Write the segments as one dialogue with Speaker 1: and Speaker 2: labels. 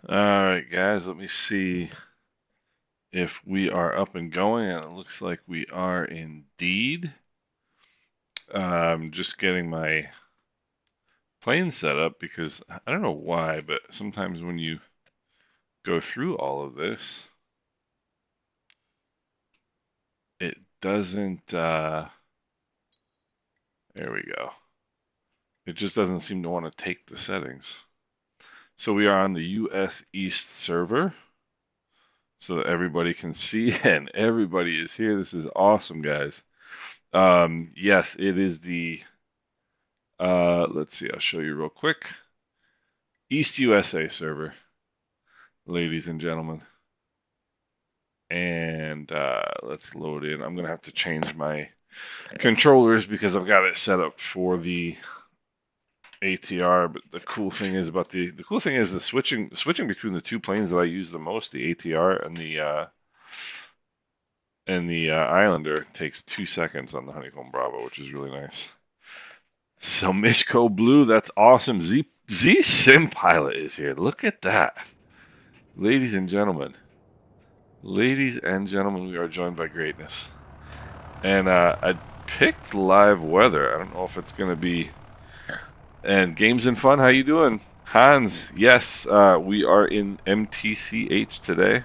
Speaker 1: Alright, guys, let me see if we are up and going, and it looks like we are indeed. Just getting my plane set up because I don't know why, but sometimes when you go through all of this, it doesn't, there we go. It just doesn't seem to want to take the settings. So we are on the US East server so that everybody can see and everybody is here. This is awesome, guys. Yes, it is the let's see, I'll show you real quick. East USA server, ladies and gentlemen. And let's load in. I'm gonna have to change my controllers because I've got it set up for the ATR. But the cool thing is about the cool thing is the switching between the two planes that I use the most, the ATR and the Islander, takes 2 seconds on the Honeycomb Bravo, which is really nice. So Mishko Blue, that's awesome. Z Sim Pilot is here. Look at that. Ladies and gentlemen, we are joined by greatness. And I picked live weather. I don't know if it's going to be. And Games and Fun, how you doing? Hans, yes, we are in MTCH today.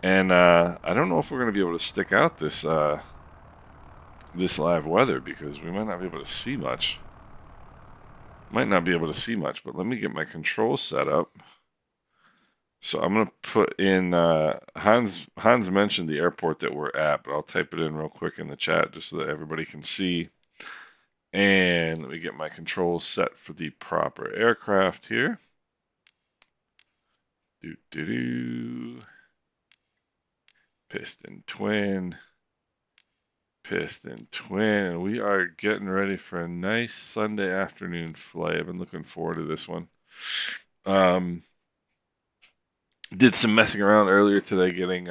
Speaker 1: And I don't know if we're going to be able to stick out this live weather because we might not be able to see much. Might not be able to see much, but let me get my controls set up. So I'm gonna put in Hans mentioned the airport that we're at, but I'll type it in real quick in the chat just so that everybody can see. And let me get my controls set for the proper aircraft here. Piston twin. Piston twin. We are getting ready for a nice Sunday afternoon flight. I've been looking forward to this one. Did some messing around earlier today, getting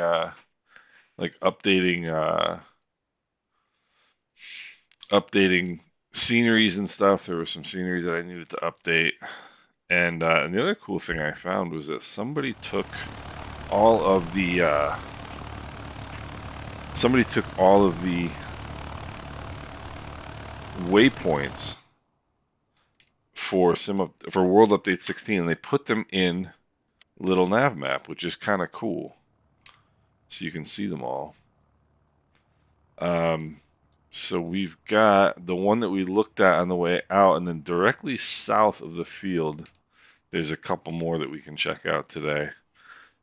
Speaker 1: like updating sceneries and stuff. There were some sceneries that I needed to update, and the other cool thing I found was that somebody took all of the waypoints for World Update 16, and they put them in little nav map, which is kind of cool. So you can see them all. So we've got the one that we looked at on the way out, and then directly south of the field, there's a couple more that we can check out today.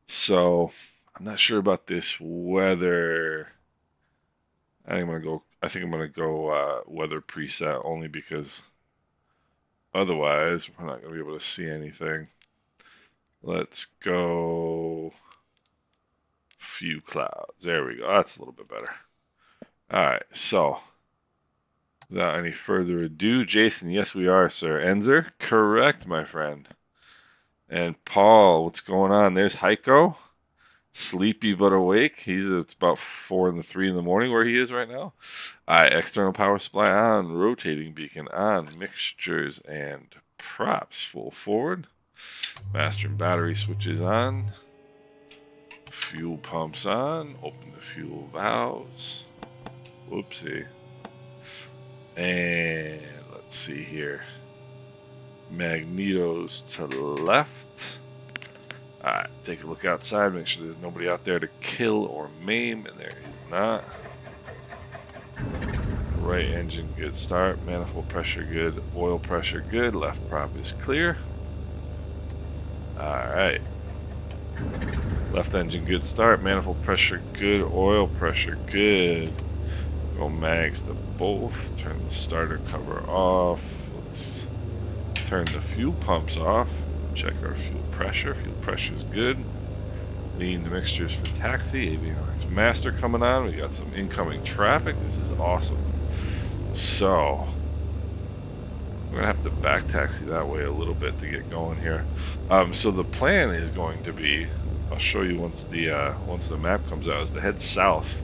Speaker 1: So I'm not sure about this weather. I think I'm gonna go weather preset only because otherwise we're not gonna be able to see anything. Let's go few clouds. There we go. That's a little bit better. All right, so without any further ado, Jason, yes, we are, sir. Enzer, correct, my friend. And Paul, what's going on? There's Heiko, sleepy but awake. It's about 3 in the morning where he is right now. External power supply on, rotating beacon on, mixtures and props full forward. Master and battery switches on. Fuel pumps on. Open the fuel valves. Whoopsie. And let's see here. Magnetos to the left. Alright, take a look outside, make sure there's nobody out there to kill or maim, and there is not. Right engine good start, manifold pressure good, oil pressure good, left prop is clear. Alright. Left engine good start, manifold pressure good, oil pressure good. Go mags to both, turn the starter cover off. Let's turn the fuel pumps off. Check our fuel pressure. Fuel pressure is good. Lean the mixtures for taxi. Avionics master coming on. We got some incoming traffic. This is awesome. So we're gonna have to back taxi that way a little bit to get going here. So the plan is going to be, I'll show you once the map comes out, is to head south.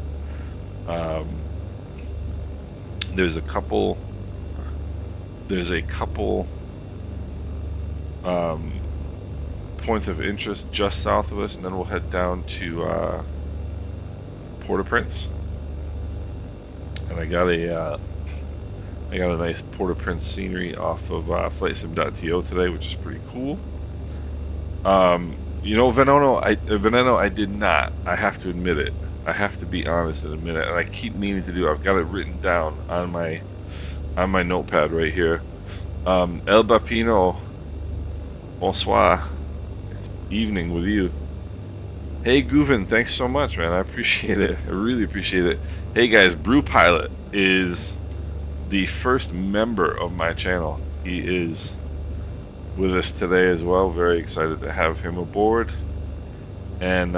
Speaker 1: There's a couple points of interest just south of us, and then we'll head down to Port-au-Prince. And I got a nice Port-au-Prince scenery off of FlightSim.to today, which is pretty cool. You know, Veneno, I did not. I have to admit it. I have to be honest and admit it, and I keep meaning to do it. I've got it written down on my notepad right here. El Bapino, bonsoir. It's evening with you. Hey Goovin, thanks so much, man. I appreciate it. I really appreciate it. Hey guys, Brew Pilot is the first member of my channel. He is with us today as well. Very excited to have him aboard. And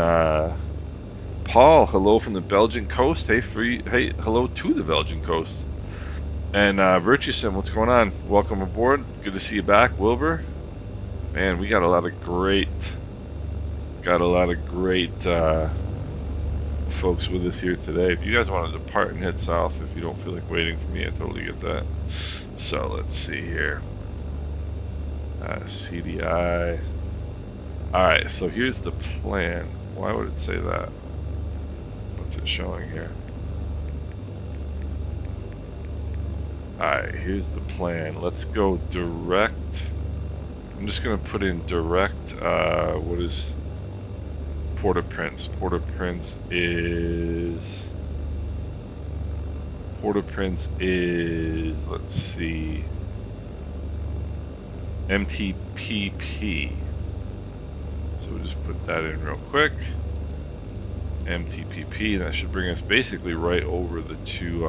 Speaker 1: Paul, hello from the Belgian coast. Hey, hello to the Belgian coast. And Virtuesim, what's going on? Welcome aboard. Good to see you back, Wilbur. Man, we got a lot of great folks with us here today. If you guys want to depart and head south, if you don't feel like waiting for me, I totally get that. So let's see here. CDI. Alright, so here's the plan. Why would it say that? What's it showing here? Alright, here's the plan. Let's go direct. I'm just going to put in direct, what is Port-au-Prince? Port-au-Prince is, let's see, MTPP. So we'll just put that in real quick. MTPP, that should bring us basically right over the two,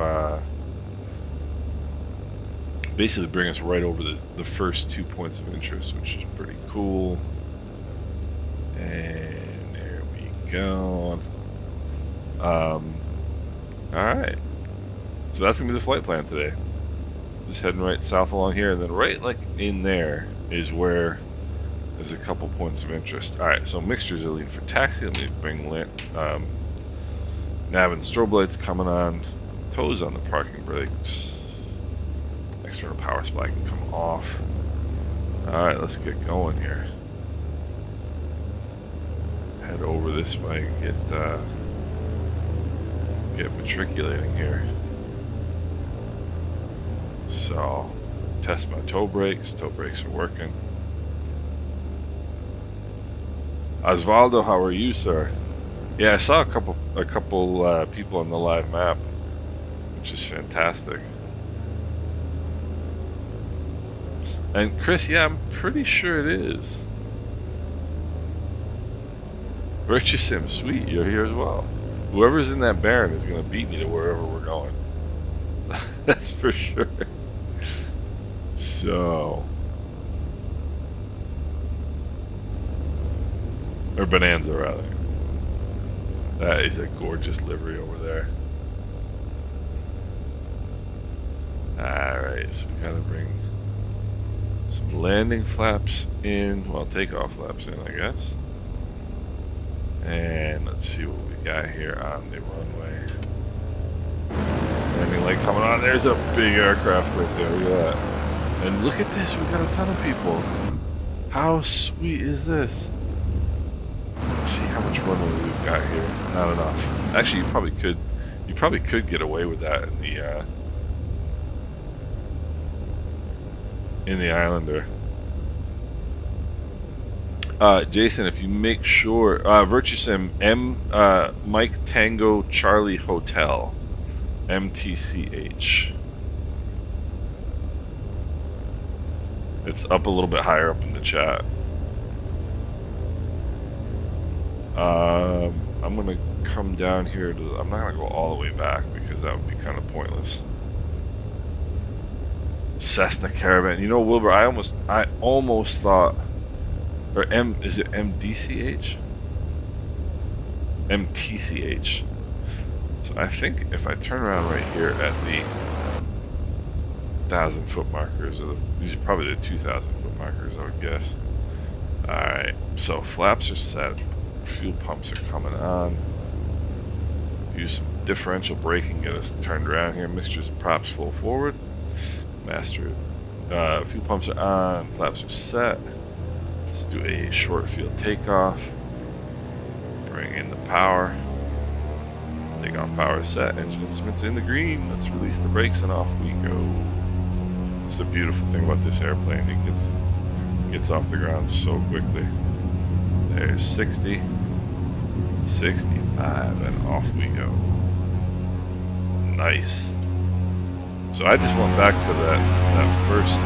Speaker 1: the first 2 points of interest, which is pretty cool. And there we go. Alright. So that's going to be the flight plan today. Just heading right south along here, and then right like in there is where there's a couple points of interest. Alright, so mixtures are leading for taxi. Let me bring nav and strobe lights coming on. Toes on the parking brakes. External power supply can come off. Alright, let's get going here. Head over this way and get matriculating here. So, test my toe brakes. Toe brakes are working. Osvaldo, how are you, sir? Yeah, I saw a couple people on the live map, which is fantastic. And Chris, yeah, I'm pretty sure it is. Virtuesim, sweet, you're here as well. Whoever's in that Baron is going to beat me to wherever we're going. That's for sure. So, or Bonanza rather. That is a gorgeous livery over there. Alright, so we gotta bring some landing flaps in, well, takeoff flaps in, I guess. And let's see what we got here on the runway. Landing light coming on. There's a big aircraft right there. Look at that. And look at this. We've got a ton of people. How sweet is this? Let's see how much runway we've got here. Not enough. Actually, you probably could get away with that in the Islander. Jason, if you make sure, Virtuesim, Mike Tango Charlie Hotel, MTCH. It's up a little bit higher up in the chat. I'm gonna come down here to, I'm not gonna go all the way back because that would be kind of pointless. Cessna Caravan. You know, Wilbur, I almost thought, or is it MDCH? MTCH. So I think if I turn around right here at the 1,000-foot markers, or these are probably the 2,000-foot markers, I would guess. Alright, so flaps are set. Fuel pumps are coming on. Use some differential braking, get us turned around here. Mixtures and props full forward. Master. Fuel pumps are on. Flaps are set. Let's do a short field takeoff. Bring in the power. Takeoff power set. Engine instruments in the green. Let's release the brakes and off we go. It's the beautiful thing about this airplane. It gets off the ground so quickly. There's 60, 65, and off we go. Nice. So I just went back to that first,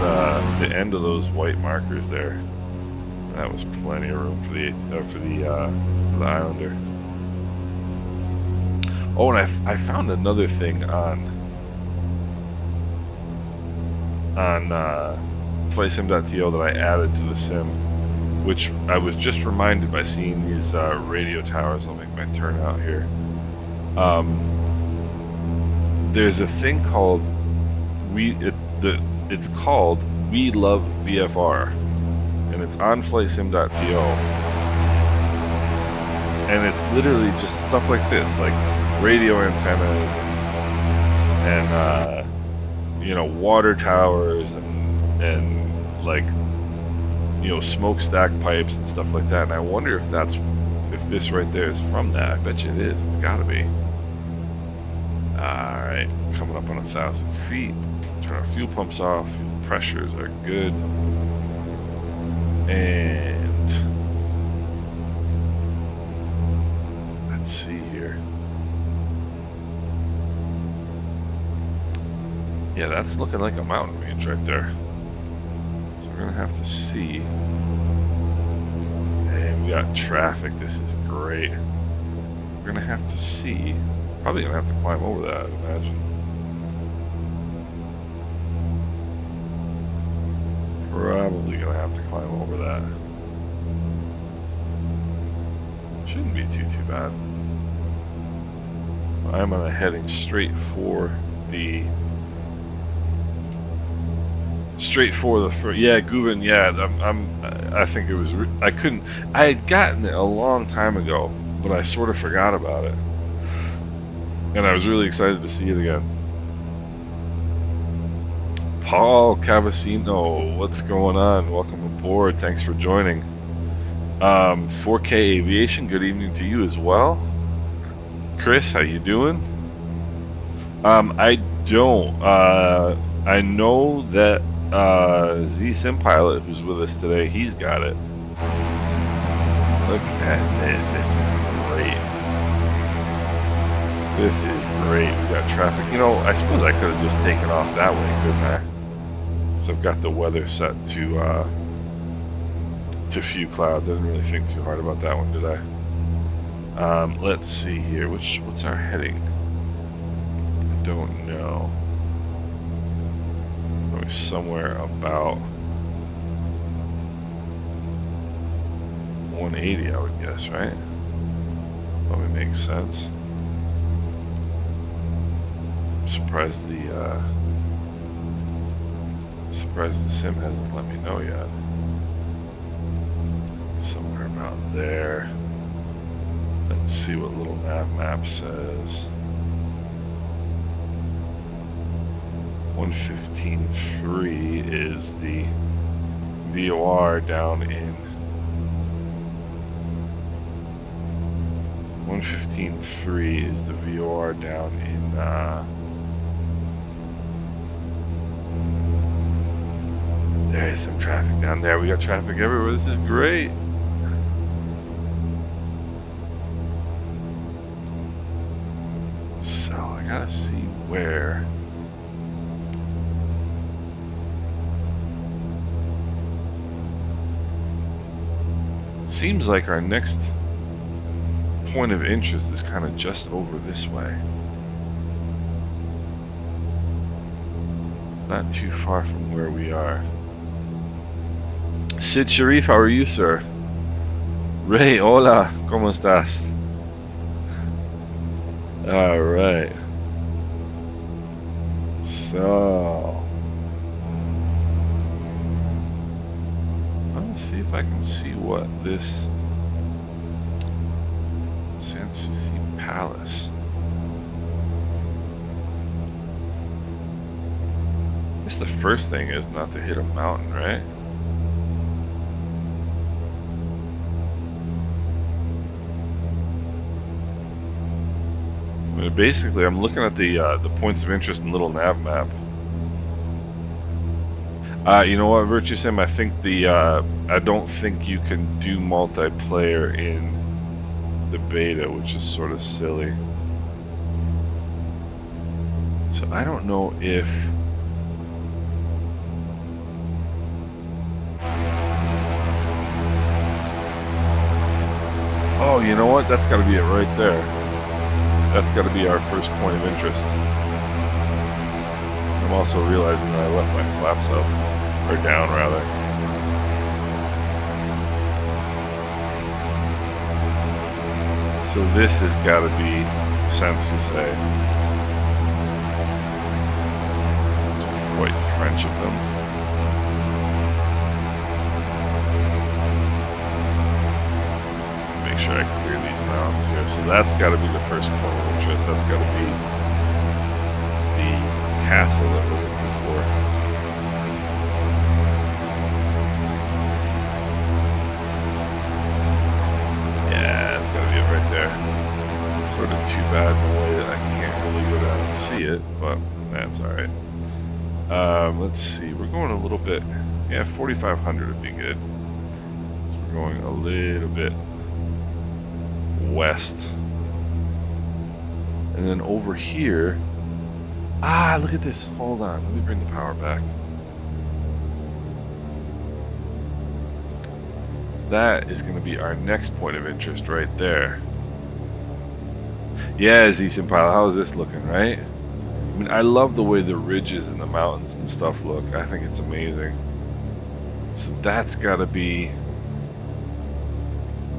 Speaker 1: the end of those white markers there. That was plenty of room for the Islander. Oh, and I found another thing on FlightSim.to that I added to the sim, which I was just reminded by seeing these radio towers. I'll make my turn out here. There's a thing called it's called We Love VFR, and it's on FlightSim.to, and it's literally just stuff like this, like radio antennas and you know, water towers and like, you know, smokestack pipes and stuff like that. And I wonder if this right there is from that. I bet you it is. It's got to be. All right, coming up on 1,000 feet. Turn our fuel pumps off. Fuel pressures are good. And let's see here. Yeah, that's looking like a mountain range right there. So we're gonna have to see. And we got traffic. This is great. We're gonna have to see. Probably gonna have to climb over that, I'd imagine. Probably gonna have to climb over that. Shouldn't be too bad. I'm heading straight for the yeah, Guven, yeah. I think it was. I had gotten it a long time ago, but I sort of forgot about it, and I was really excited to see it again. Paul Cavacino, what's going on? Welcome aboard. Thanks for joining. 4K Aviation, good evening to you as well. Chris, how you doing? I don't. I know that Z-Sim Pilot, who's with us today, he's got it. Look at this. This is great. This is great. We got traffic. You know, I suppose I could have just taken off that way, couldn't I? So I've got the weather set to few clouds. I didn't really think too hard about that one, did I? Let's see here. What's our heading? I don't know. Probably somewhere about 180, I would guess, right? Probably makes sense. I'm surprised the sim hasn't let me know yet. Somewhere about there. Let's see what little map says. 115.3 is the VOR down in 115.3 is the VOR down in there is some traffic down there. We got traffic everywhere. This is great. So I gotta see where. Seems like our next point of interest is kind of just over this way. It's not too far from where we are. Sid Sharif, how are you, sir? Ray, hola, ¿cómo estás? Alright. So, let's see if I can see what this Sanssouci Palace. I guess the first thing is not to hit a mountain, right? basically, I'm looking at the points of interest in little nav map. You know what, Virtue Sim? I think I don't think you can do multiplayer in the beta, which is sort of silly. So I don't know if. Oh, you know what? That's got to be it right there. That's got to be our first point of interest. I'm also realizing that I left my flaps up, or down rather. So this has got to be Sans Souci. Which is quite French of them. Make sure I clear these mountains here. So that's got to be the first point of interest. That's got to be the castle that we're looking for. Yeah, it's got to be it right there. Sort of too bad in a way that I can't really go down and see it, but that's alright. Let's see, we're going a little bit, yeah, 4,500 would be good. So we're going a little bit west. And then over here, look at this, hold on, let me bring the power back. That is going to be our next point of interest right there. Yeah, Z-Simpile, how is this looking, right? I mean, I love the way the ridges and the mountains and stuff look. I think it's amazing. So that's got to be...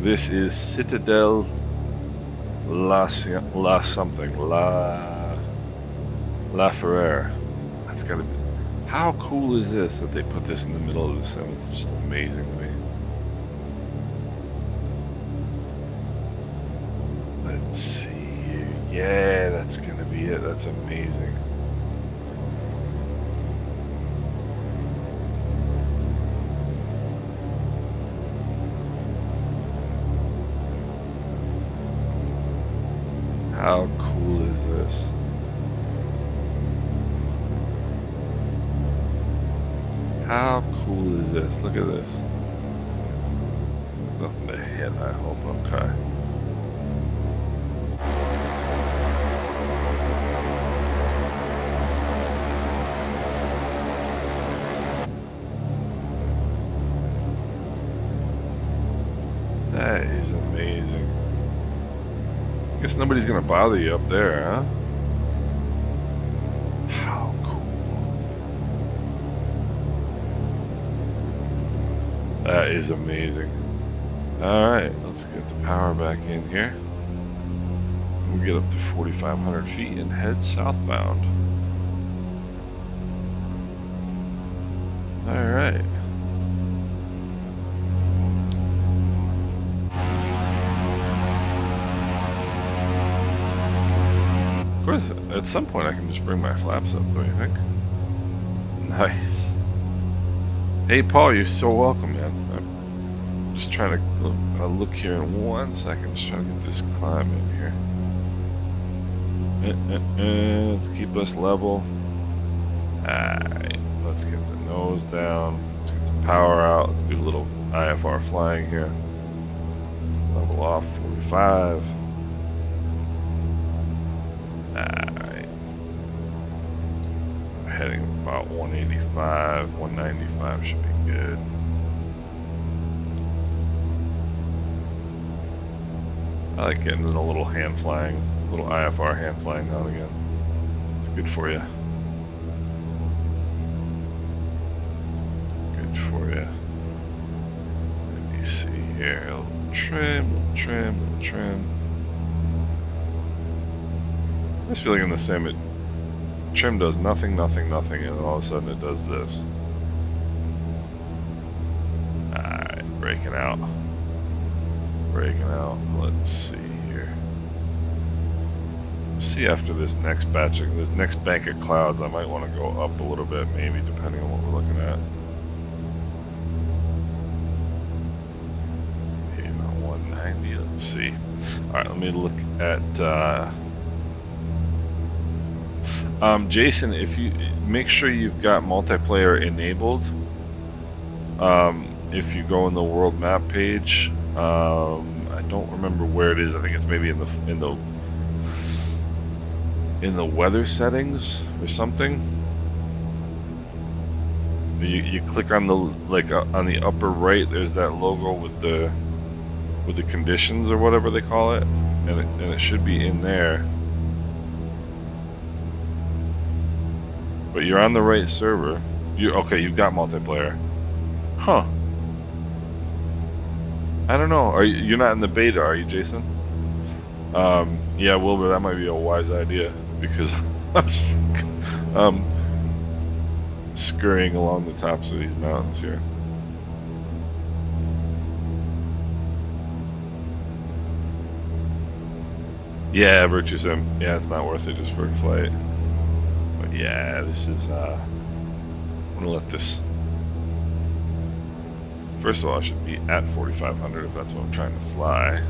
Speaker 1: This is Citadel La something. La Ferrer. That's got to be... How cool is this that they put this in the middle of the sim? It's just amazing to me. Let's see here. Yeah, that's going to be it. That's amazing. How cool is this? How cool is this? Look at this. There's nothing to hit, I hope. Okay. That is amazing. Guess nobody's gonna bother you up there, huh? How cool. That is amazing. Alright, let's get the power back in here. We'll get up to 4,500 feet and head southbound. Alright. Of course, at some point I can just bring my flaps up, don't you think? Nice. Hey Paul, you're so welcome, man. I'm just trying to look here in 1 second, just trying to get this climb in here. Let's keep us level. Alright, let's get the nose down. Let's get some power out. Let's do a little IFR flying here. Level off 45. Alright. Heading about 185, 195 should be good. I like getting a little hand flying, little IFR hand flying now and again. It's good for you. Good for you. Let me see here. A little trim, little trim, little trim. I just feel like in the sim, trim does nothing, nothing, nothing, and then all of a sudden it does this. Alright, breaking out. Breaking out. Let's see here. See after this next batch of, this next bank of clouds, I might want to go up a little bit, maybe, depending on what we're looking at. Okay, about 190, let's see. Alright, let me look at Jason, if you make sure you've got multiplayer enabled. If you go in the world map page, I don't remember where it is. I think it's maybe in the weather settings or something. You click on the on the upper right. There's that logo with the conditions or whatever they call it, and it should be in there. But you're on the right server. Okay? You've got multiplayer. Huh? I don't know. You're not in the beta, are you, Jason? Yeah, Wilbur, that might be a wise idea because I'm scurrying along the tops of these mountains here. Yeah, Virtue Sim. Yeah, it's not worth it just for a flight. But yeah, this is, I'm gonna let this. First of all, I should be at 4,500 if that's what I'm trying to fly.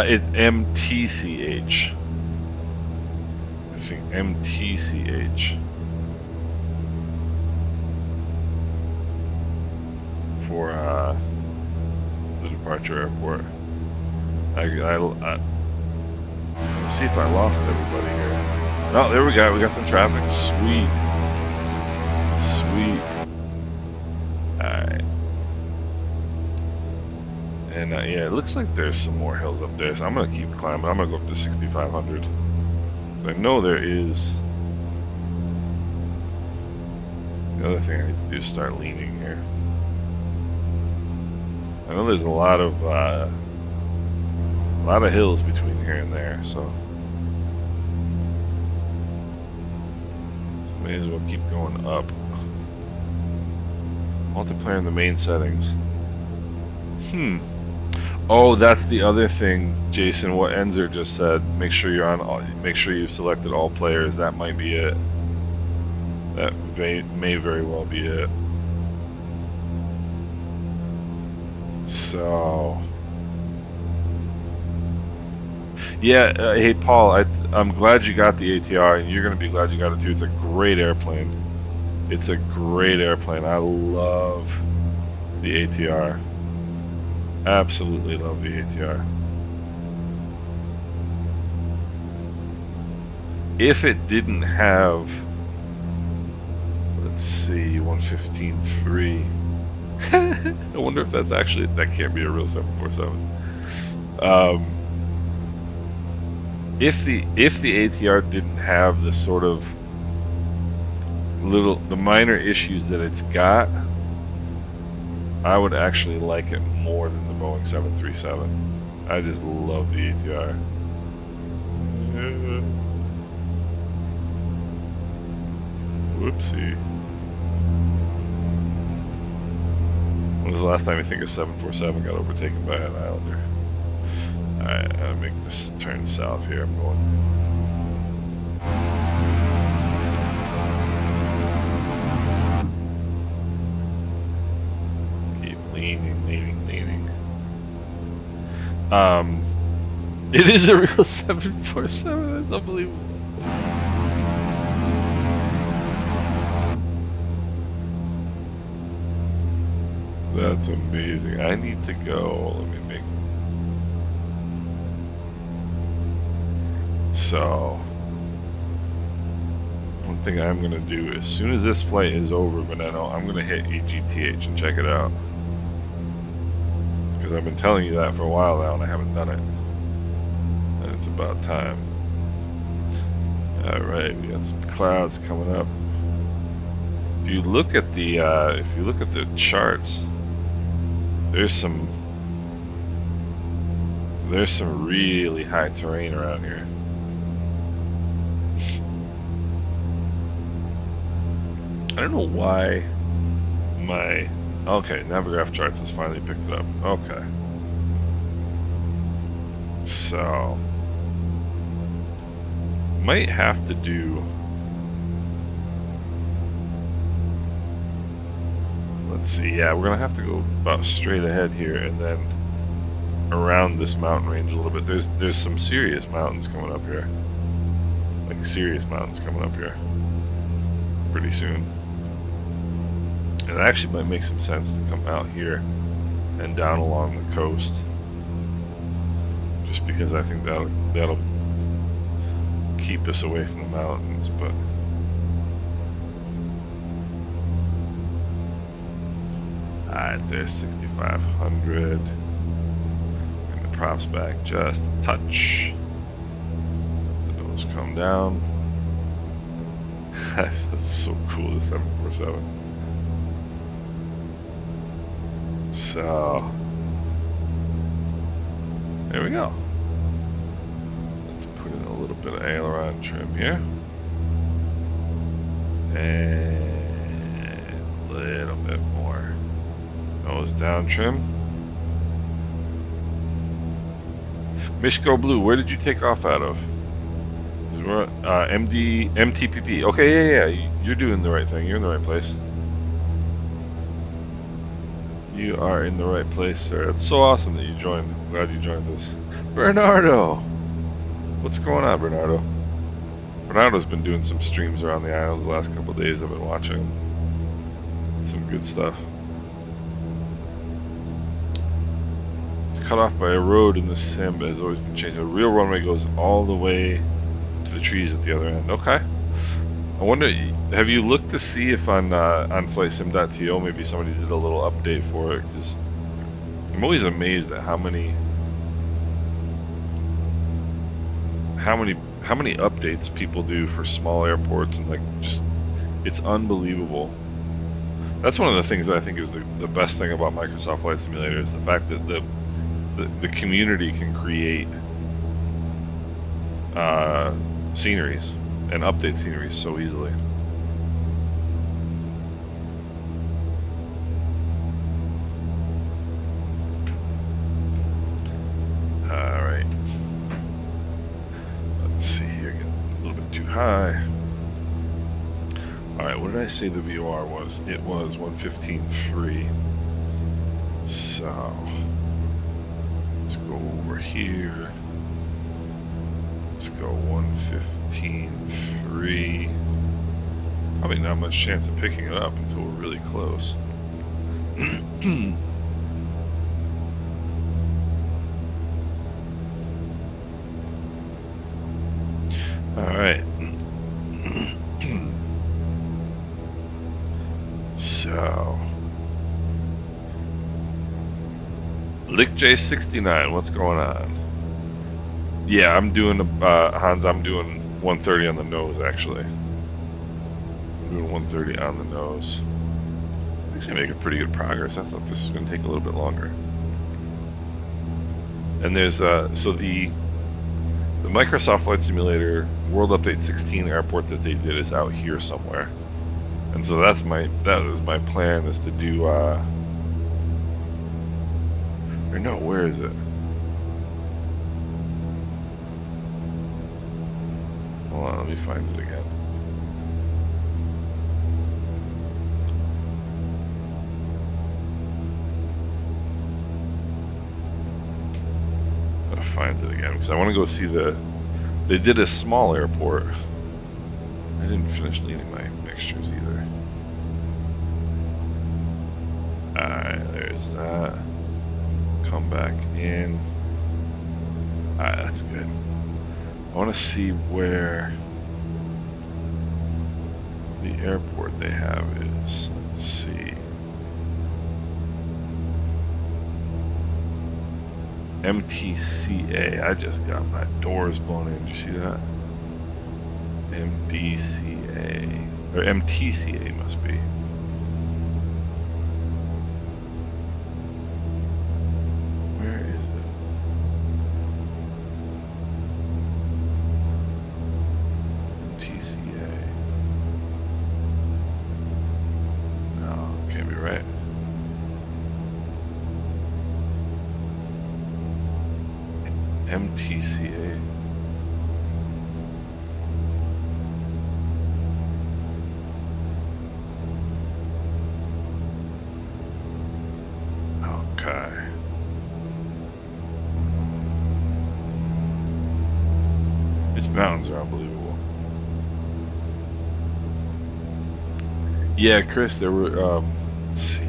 Speaker 1: It's MTCH. I think MTCH. For the departure airport. Let's see if I lost everybody here. Oh, there we go. We got some traffic. Sweet. Sweet. Alright. And yeah, it looks like there's some more hills up there, so I'm going to keep climbing. I'm going to go up to 6,500. I know there is. The other thing I need to do is start leaning here. I know there's a lot of hills between here and there, so may as well keep going up. Multiplayer in the main settings. Oh, that's the other thing, Jason. What Enzer just said. Make sure you're on. Make sure you've selected all players. That might be it. That may very well be it. So, yeah. Hey, Paul. I'm glad you got the ATR, and you're gonna be glad you got it too. It's a great airplane. It's a great airplane. I love the ATR. Absolutely love the ATR. If it didn't have, let's see, 115.3. I wonder if that's actually, that can't be a real 747. If the ATR didn't have the sort of the minor issues that it's got, I would actually like it more than the Boeing 737. I just love the ATR. Whoopsie. When was the last time you think a 747 got overtaken by an Islander? Alright, I gotta make this turn south here. I'm going. Keep leaning. It is a real 747. That's unbelievable. That's amazing. I need to go. Let me make. So, one thing I'm gonna do as soon as this flight is over, Veneno, I'm gonna hit EGTH and check it out. Because I've been telling you that for a while now and I haven't done it. And it's about time. Alright, we got some clouds coming up. If you look at the charts, there's some really high terrain around here. I don't know why my okay, Navigraph charts has finally picked it up. Okay. So might have to do, let's see, yeah, we're gonna have to go about straight ahead here and then around this mountain range a little bit. There's some serious mountains coming up here. like serious mountains coming up here pretty soon. And it actually might make some sense to come out here and down along the coast, just because I think that'll keep us away from the mountains. But alright, there's 6,500. Bring the props back just a touch. The nose come down. That's so cool, the 747. So there we go. Let's put in a little bit of aileron trim here. And a little bit more. Nose down trim. Mishko Blue, where did you take off out of? MTPP. Okay, yeah. You're doing the right thing. You're in the right place. You are in the right place, sir. It's so awesome that you joined. I'm glad you joined us. Bernardo! What's going on, Bernardo? Bernardo's been doing some streams around the islands the last couple of days. I've been watching some good stuff. It's cut off by a road in the Samba. Has always been changed. A real runway goes all the way to the trees at the other end. Okay. I wonder, have you looked to see if on FlightSim.to maybe somebody did a little update for it? Because I'm always amazed at how many updates people do for small airports, and like just it's unbelievable. That's one of the things that I think is the best thing about Microsoft Flight Simulator is the fact that the community can create sceneries and update sceneries so easily. Alright. Let's see here, get a little bit too high. Alright, what did I say the VOR was? It was 115.3. So let's go over here. Let's go 115.3. Probably not much chance of picking it up until we're really close. Alright. So Lick J69, what's going on? Yeah, I'm doing Hans, I'm doing 130 on the nose actually. I'm doing 130 on the nose. Actually making pretty good progress. I thought this was going to take a little bit longer. And there's so the Microsoft Flight Simulator World Update 16 airport that they did is out here somewhere. And so that is my plan, is to do or no, where is it? Hold on, let me find it again. Gotta find it again because I want to go see they did a small airport. I didn't finish leaning my mixtures either. Alright, there's that. Come back in. Alright, that's good. I want to see where the airport they have is. Let's see. MTCA. I just got my doors blown in. Did you see that? MDCA. Or MTCA must be. Where is it? MTCA. No, can't be right. MTCA. Okay. These mountains are unbelievable. Yeah, Chris, there were. Let's see.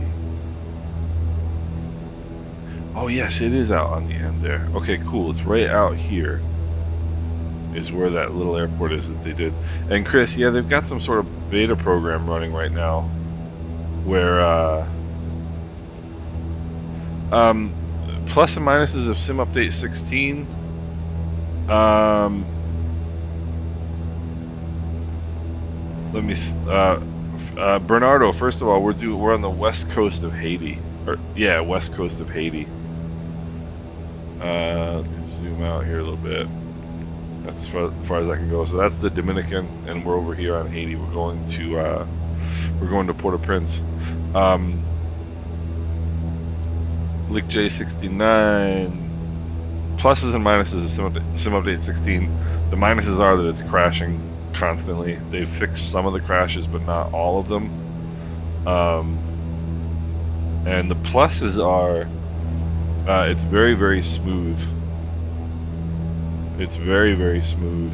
Speaker 1: Oh yes, it is out on the end there. Okay, cool. It's right out here. Is where that little airport is that they did. And Chris, yeah, they've got some sort of beta program running right now, where plus and minuses of Sim Update 16. Let me. Bernardo. First of all, we're on the west coast of Haiti. Or yeah, west coast of Haiti. Zoom out here a little bit. That's as far as I can go. So that's the Dominican, and we're over here on Haiti. We're going to Port-au-Prince. Lick J69. Pluses and minuses of Sim Update 16. The minuses are that it's crashing constantly. They've fixed some of the crashes, but not all of them. And the pluses are it's very, very smooth. It's very, very smooth,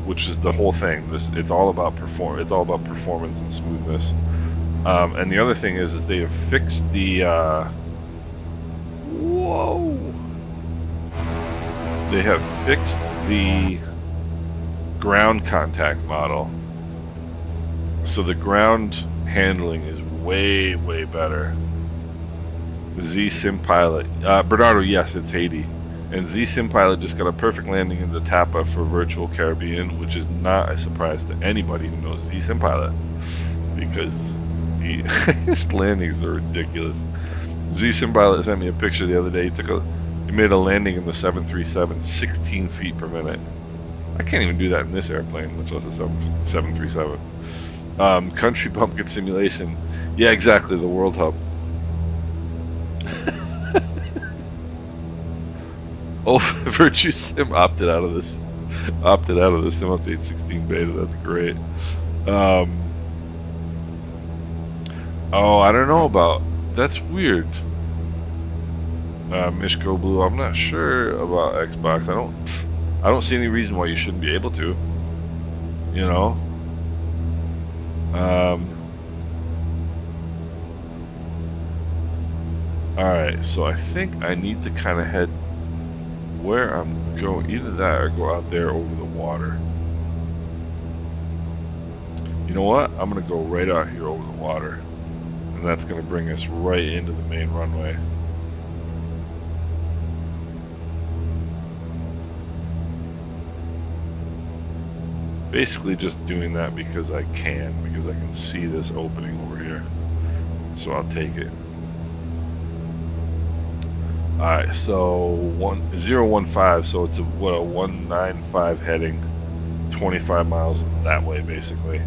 Speaker 1: which is the whole thing. It's all about performance and smoothness. And the other thing is they have fixed the They have fixed the ground contact model, so the ground handling is way, way better. Z Sim Pilot, Bernardo, yes, it's Haiti. And Z Sim Pilot just got a perfect landing in the Tapa for Virtual Caribbean, which is not a surprise to anybody who knows Z Sim Pilot, because his landings are ridiculous. Z Sim Pilot sent me a picture the other day. He made a landing in the 737, 16 feet per minute. I can't even do that in this airplane, much less a 737. Country bumpkin simulation. Yeah, exactly, the World Hub. Oh, Virtue Sim opted out of the Sim Update 16 beta. That's great. Oh, I don't know about. That's weird. Mishko Blue. I'm not sure about Xbox. I don't see any reason why you shouldn't be able to. You know. All right. So I think I need to kind of head where I'm going. Either that or go out there over the water. You know what? I'm gonna go right out here over the water, and that's gonna bring us right into the main runway. Basically just doing that because I can see this opening over here. So I'll take it. Alright, so 015, so it's a 195 heading, 25 miles that way basically.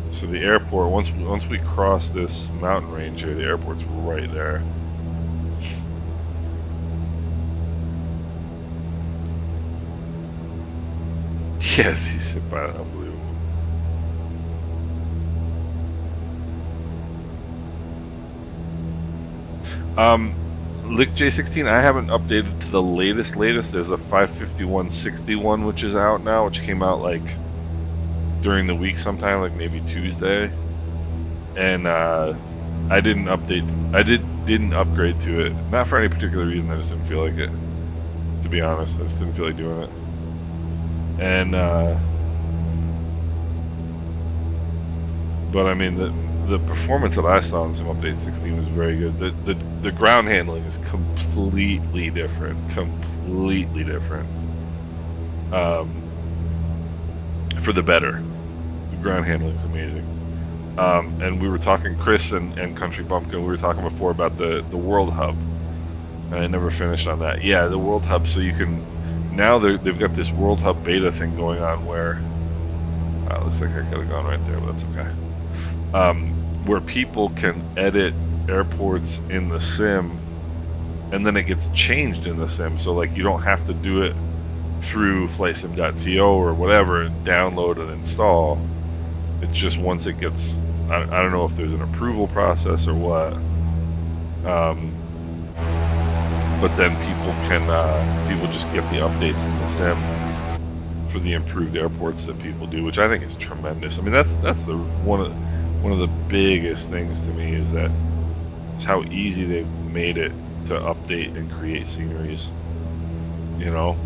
Speaker 1: So the airport, once we cross this mountain range here, the airport's right there. Yes, he said, unbelievable. Lick J16, I haven't updated to the latest. There's a 55161 which is out now, which came out like during the week sometime, like maybe Tuesday. And I didn't update. Didn't upgrade to it. Not for any particular reason. I just didn't feel like it. To be honest, I just didn't feel like doing it. And but I mean the performance that I saw in Sim Update 16 was very good. The ground handling is completely different. Completely different. For the better. The ground handling is amazing. And we were talking, Chris and Country Bumpkin, we were talking before about the World Hub. And I never finished on that. Yeah, the World Hub, so you can... Now they've got this World Hub beta thing going on where... looks like I could have gone right there, but that's okay. Where people can edit airports in the sim, and then it gets changed in the sim. So like you don't have to do it through flightsim.to or whatever and download and install. It's just once it gets... I don't know if there's an approval process or what. But then people just get the updates in the sim for the improved airports that people do, which I think is tremendous. I mean, that's the one of one of the biggest things to me is that it's how easy they've made it to update and create sceneries. You know,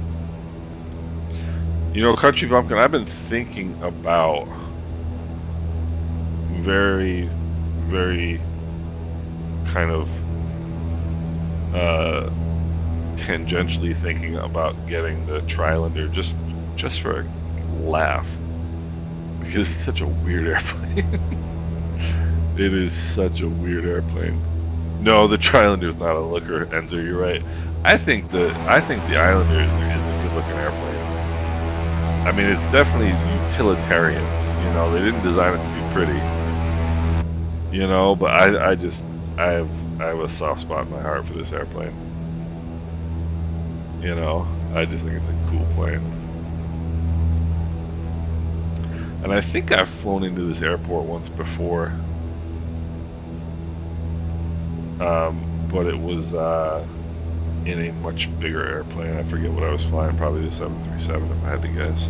Speaker 1: Country Bumpkin. I've been thinking about very, very kind of tangentially thinking about getting the Trilander just for a laugh, because it's such a weird airplane. It is such a weird airplane. No, the Trilander is not a looker, Enzo. You're right. I think the Islander is a good looking airplane. I mean, it's definitely utilitarian. They didn't design it to be pretty. But I have a soft spot in my heart for this airplane. I just think it's a cool plane. And I think I've flown into this airport once before. But it was in a much bigger airplane. I forget what I was flying, probably the 737 if I had to guess.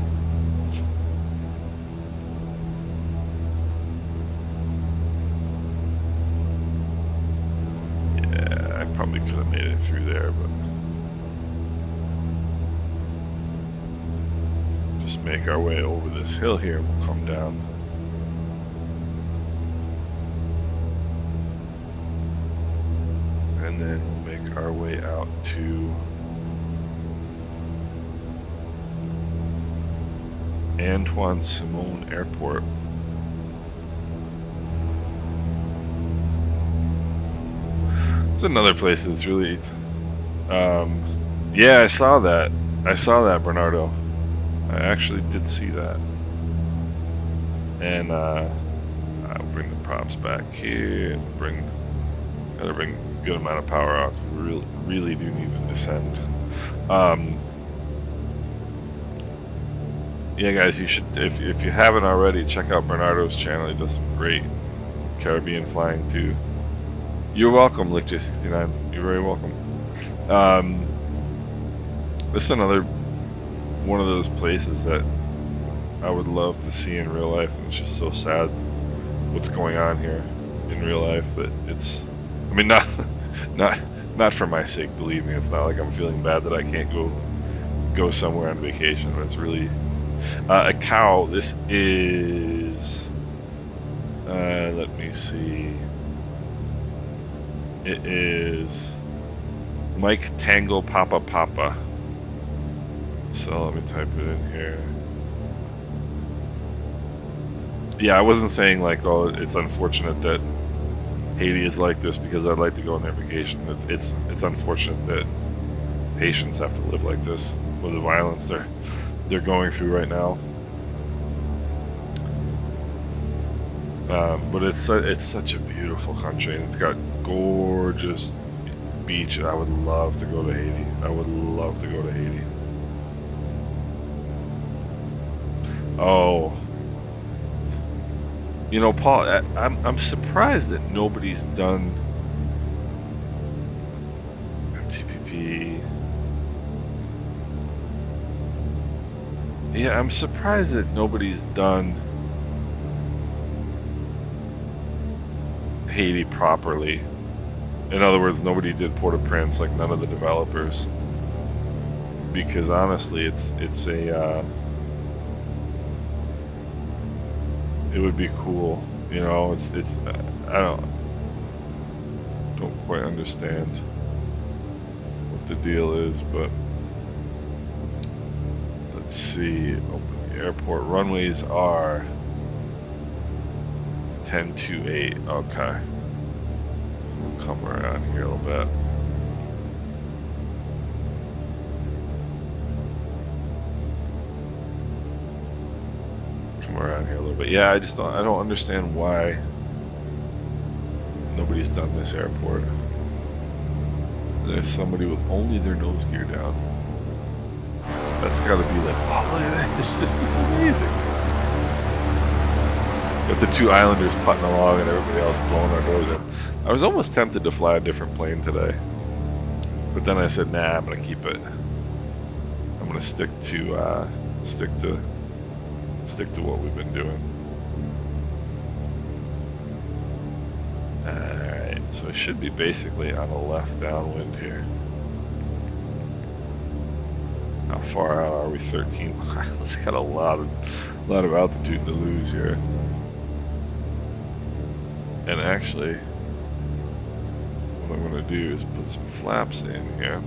Speaker 1: Yeah, I probably could have made it through there, but just make our way over this hill here and we'll come down. And then we'll make our way out to Antoine Simon Airport. It's another place that's really, yeah, I saw that, Bernardo. I actually did see that. And I'll bring the props back here. Gotta bring a good amount of power out. We really do need to descend. Yeah, guys, you should, if you haven't already, check out Bernardo's channel. He does some great Caribbean flying too. You're welcome, LickJ69. You're very welcome. This is another one of those places that I would love to see in real life, and it's just so sad what's going on here in real life that it's, I mean, not for my sake, believe me. It's not like I'm feeling bad that I can't go somewhere on vacation, but it's really a cow. This is let me see. It is Mike Tango Papa Papa. So let me type it in here. Yeah, I wasn't saying like, oh, it's unfortunate that Haiti is like this because I'd like to go on their vacation. It's unfortunate that Haitians have to live like this with the violence they're going through right now. But it's such a beautiful country, and it's got gorgeous beach. I would love to go to Haiti. I would love to go to Haiti. Oh, Paul, I'm surprised that nobody's done MTPP. Yeah, I'm surprised that nobody's done Haiti properly. In other words, nobody did Port-au-Prince, like none of the developers. Because honestly, it's a it would be cool, it's I don't quite understand what the deal is, but let's see. Open the airport. Runways are 1028. Okay. We'll come around here a little bit. Come around here a little bit. Yeah, I don't understand why nobody's done this airport. There's somebody with only their nose gear down. That's gotta be like, oh, look at this. This is amazing. Got the two islanders putting along and everybody else blowing our doors in. I was almost tempted to fly a different plane today, but then I said, nah, I'm gonna keep it. I'm gonna stick to what we've been doing. Alright, so it should be basically on a left downwind here. How far out are we? 13 miles. Got a lot of altitude to lose here. And actually, what I'm going to do is put some flaps in here.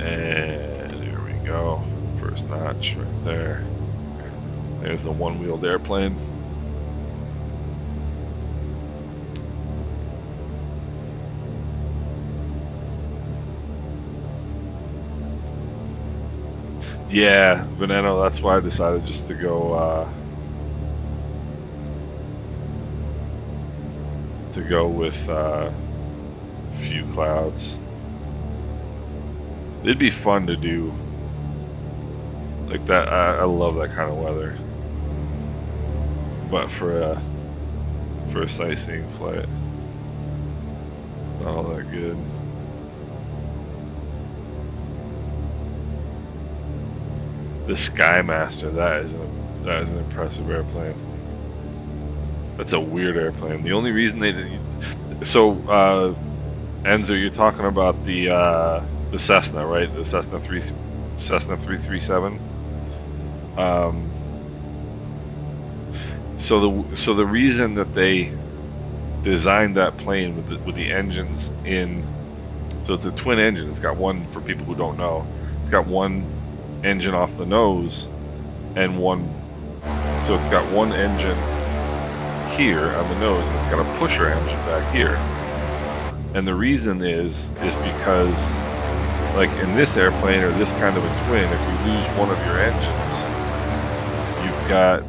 Speaker 1: And here we go. First notch right there. There's the one-wheeled airplane. Yeah, Veneno, that's why I decided just to go with few clouds. It'd be fun to do like that. I love that kind of weather, but for a sightseeing flight, it's not all that good. The Skymaster, that is an impressive airplane. That's a weird airplane. The only reason they didn't. So, Enzo, you're talking about the Cessna, right? The Cessna 337. So the reason that they designed that plane with the engines in, so it's a twin engine. It's got one, for people who don't know, it's got one engine off the nose and one, so it's got one engine here on the nose and it's got a pusher engine back here. And the reason is because, like in this airplane or this kind of a twin, if you lose one of your engines, you've got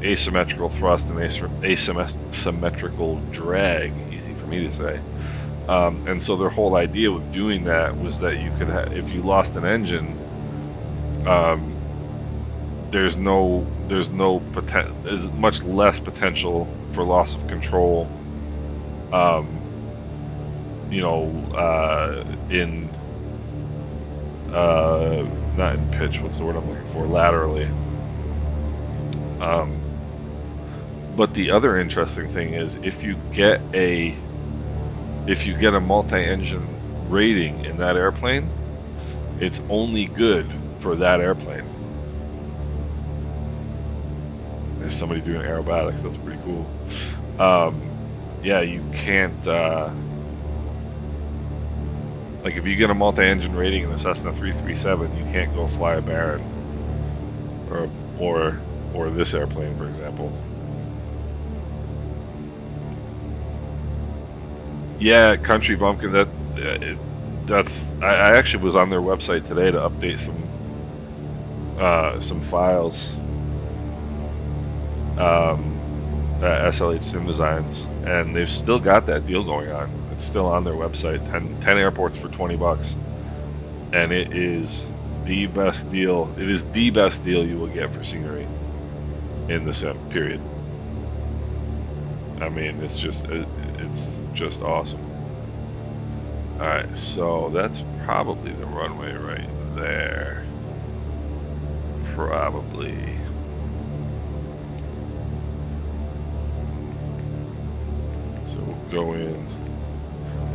Speaker 1: asymmetrical thrust and asymmetrical drag, easy for me to say. And so their whole idea with doing that was that you could if you lost an engine, there's much less potential for loss of control, in not in pitch, what's the word I'm looking for, laterally. But the other interesting thing is if you get a multi-engine rating in that airplane, it's only good for that airplane. There's somebody doing aerobatics, that's pretty cool. Yeah, you can't, like if you get a multi-engine rating in the Cessna 337, you can't go fly a Baron or this airplane, for example. Yeah, Country Bumpkin, that's I actually was on their website today to update some files at SLH Sim Designs, and they've still got that deal going on. It's still on their website, 10 airports for $20, and it is the best deal. It is the best deal you will get for scenery in the sim, period. I mean, it's just awesome. Alright, so that's probably the runway right there. Probably. So we'll go in,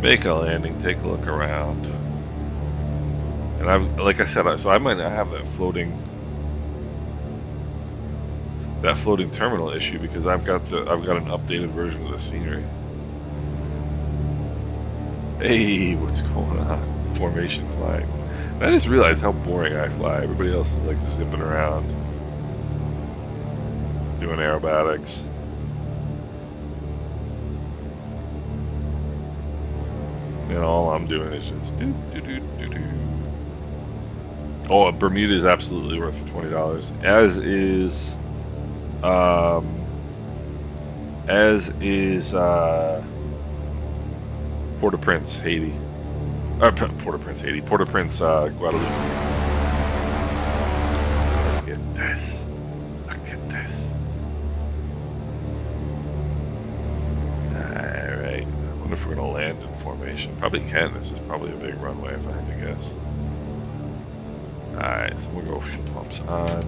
Speaker 1: make a landing, take a look around. And like I said, so I might not have that floating terminal issue because I've got an updated version of the scenery. Hey, what's going on? Formation flying. And I just realized how boring I fly. Everybody else is like zipping around, doing aerobatics. And all I'm doing is just do. Oh, Bermuda is absolutely worth the $20. As is Port-au-Prince, Haiti. Port-au-Prince, Haiti. Port-au-Prince, Guadeloupe. Look at this. Look at this. Alright. I wonder if we're going to land in formation. Probably can. This is probably a big runway if I had to guess. Alright, so we'll go fuel pumps on.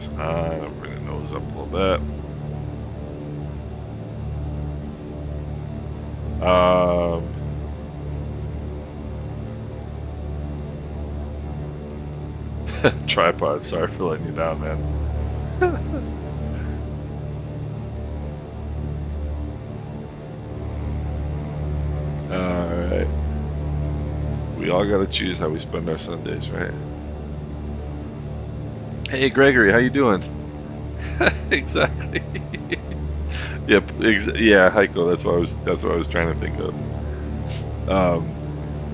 Speaker 1: flaps on. I'll bring the nose up a little bit. Tripod, sorry for letting you down, man. Alright. We all gotta choose how we spend our Sundays, right? Hey Gregory, how you doing? Exactly. Yep, yeah, Heiko, that's what I was trying to think of. I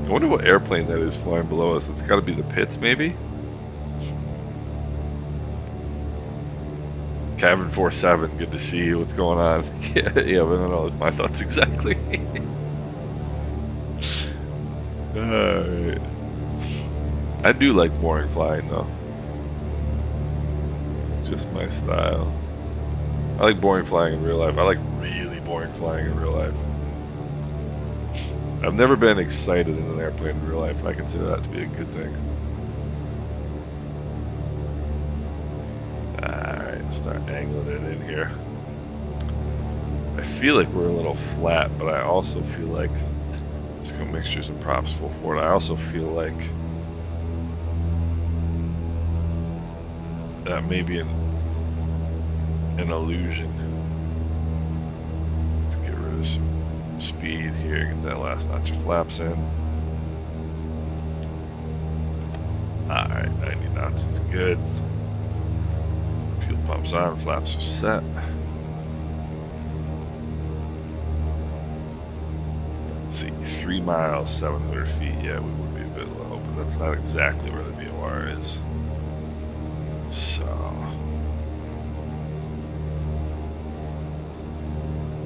Speaker 1: wonder what airplane that is flying below us. It's gotta be the Pitts, maybe? Cabin 47, good to see you. What's going on? Yeah, but no, my thoughts exactly. Alright. I do like boring flying though. It's just my style. I like boring flying in real life. I like really boring flying in real life. I've never been excited in an airplane in real life, and I consider that to be a good thing. Alright, start angling it in here. I feel like we're a little flat, but I also feel like, let's go mixtures and props full forward. I also feel like that may be an illusion. Let's get rid of some speed here, get that last notch of flaps in. Alright, 90 knots is good. Fuel pumps on, flaps are set. Let's see, 3 miles, 700 feet. Yeah, we would be a bit low, but that's not exactly where the VOR is. So,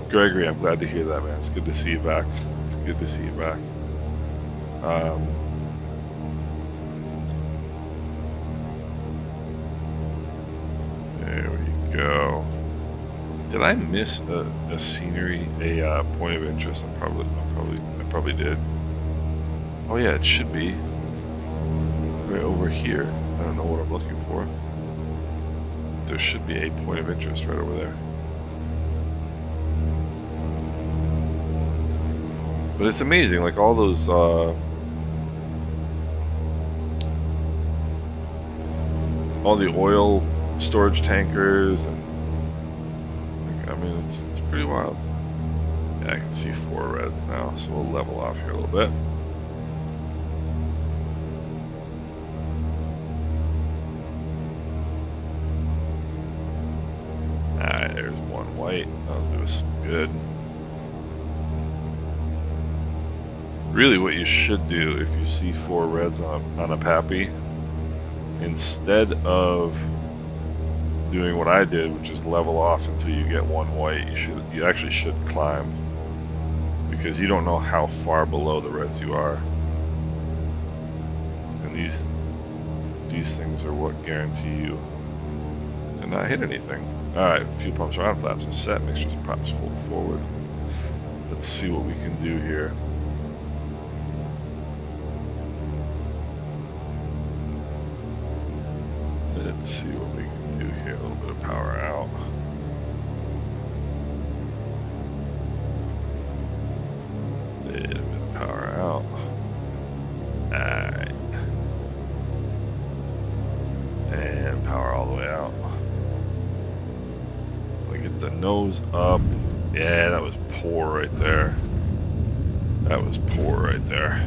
Speaker 1: Gregory, I'm glad to hear that, man. It's good to see you back. It's good to see you back. There we go. Did I miss a scenery, a point of interest? I probably did. Oh yeah, it should be right over here. I don't know what I'm looking for. There should be a point of interest right over there. But it's amazing, like all those all the oil storage tankers, and like, I mean it's pretty wild. Yeah, I can see 4 reds now, so we'll level off here a little bit. Alright, there's 1 white. That'll do us good. Really what you should do if you see 4 reds on a Pappy, instead of doing what I did, which is level off until you get 1 white, you actually should climb, because you don't know how far below the reds you are. And these things are what guarantee you to not hit anything. Alright, fuel pumps are on, flaps are set, mixtures and props full forward. Let's see what we can do here. Let's see what we can do here. A little bit of power out. A little bit of power out. Alright. And power all the way out. We get the nose up. Yeah, that was poor right there. That was poor right there.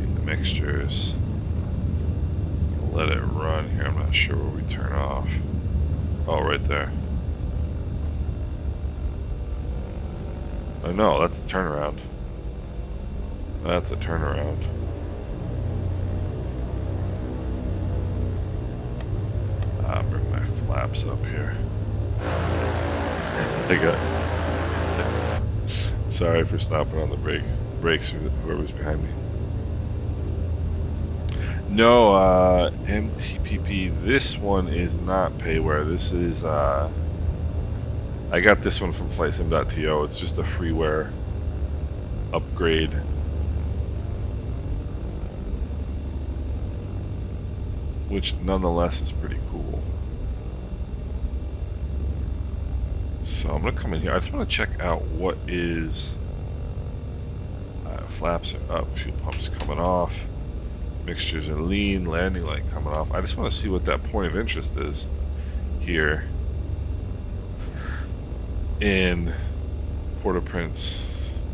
Speaker 1: Need the mixtures. Let it run here. I'm not sure where we turn off. Oh, right there. Oh no, that's a turnaround. That's a turnaround. I'll bring my flaps up here. I got. Sorry for stopping on the brakes for whoever's behind me. No, MTPP, this one is not payware. This is, I got this one from flightsim.to. It's just a freeware upgrade. which nonetheless is pretty cool. So I'm gonna come in here. I just want to check out what is. Flaps are up, fuel pumps coming off, mixtures are lean, landing light coming off. I just want to see what that point of interest is here in Port-au-Prince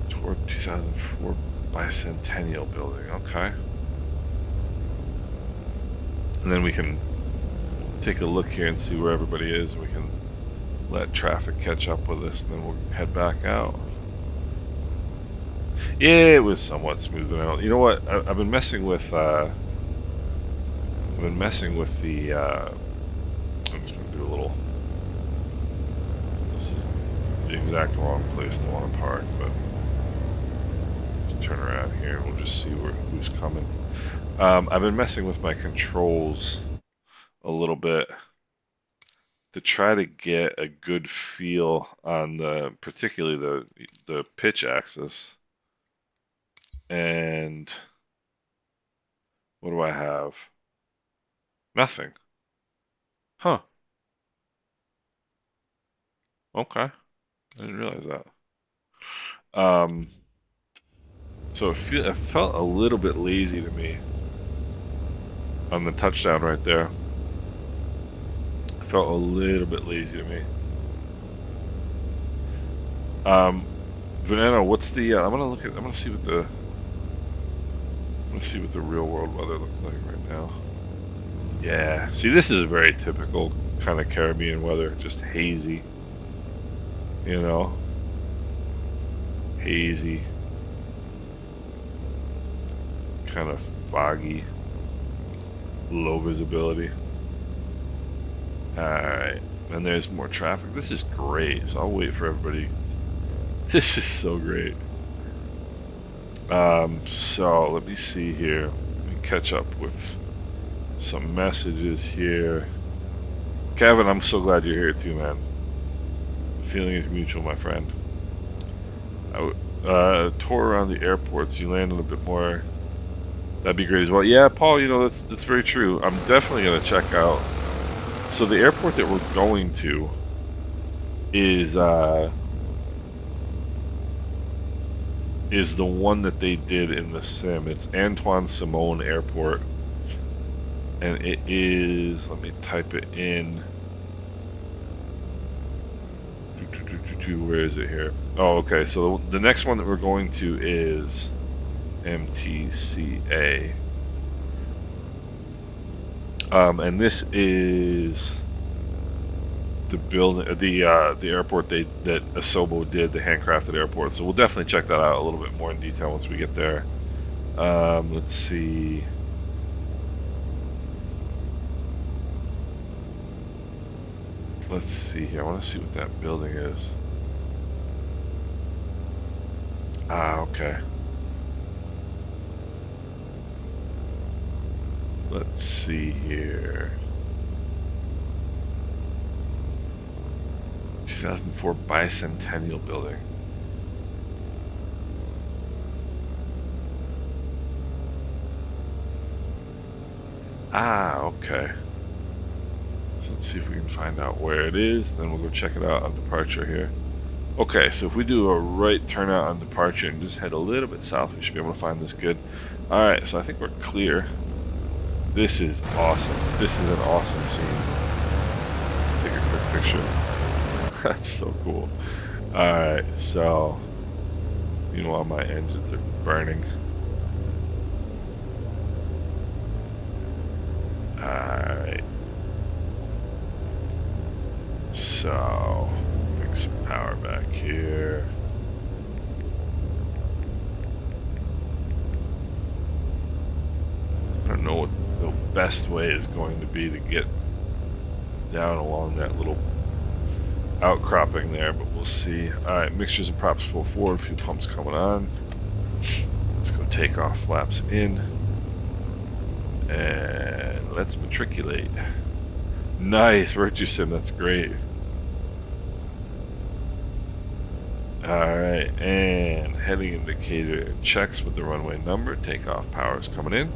Speaker 1: toward 2004 Bicentennial Building. Okay. And then we can take a look here and see where everybody is. We can let traffic catch up with us, and then we'll head back out. Yeah, it was somewhat smoothing out. You know what? I've been messing with. The. I'm just gonna do a little. This is the exact wrong place to want to park, but just turn around here and we'll just see who's coming. I've been messing with my controls a little bit to try to get a good feel on particularly the pitch axis. And what do I have? Nothing. Huh. Okay. I didn't realize that. So it felt a little bit lazy to me on the touchdown right there. It felt a little bit lazy to me. Veneno, what's the? I'm gonna see what the real world weather looks like right now. Yeah. See, this is a very typical kind of Caribbean weather, just hazy. You know, hazy, kind of foggy, low visibility. Alright, and there's more traffic. This is great, so I'll wait for everybody. This is so great. So let me see here. Let me catch up with some messages here. Kevin, I'm so glad you're here too, man. The feeling is mutual, my friend. Tour around the airports. You landed a bit more. That'd be great as well. Yeah, Paul, you know, that's very true. I'm definitely gonna check out. So the airport that we're going to is the one that they did in the sim. It's Antoine Simon Airport, and it is. Let me type it in. Where is it here? Oh, okay. So the next one that we're going to is MTCA. And this is the building, the airport that Asobo did, the handcrafted airport. So we'll definitely check that out a little bit more in detail once we get there. Let's see. Let's see here. I want to see what that building is. Ah, okay. Let's see here. 2004 Bicentennial Building. Ah, okay. So let's see if we can find out where it is, then we'll go check it out on departure here. Okay, so if we do a right turnout on departure and just head a little bit south, we should be able to find this good. Alright, so I think we're clear. This is awesome. This is an awesome scene. Take a quick picture. That's so cool. Alright, so meanwhile my engines are burning. Alright. So bring some power back here. I don't know what the best way is going to be to get down along that little outcropping there, but we'll see. Alright, mixtures and props full forward, fuel pumps coming on. Let's go take off, flaps in. And let's matriculate. Nice, Virtue Sim, that's great. Alright, and heading indicator checks with the runway number. Takeoff power is coming in.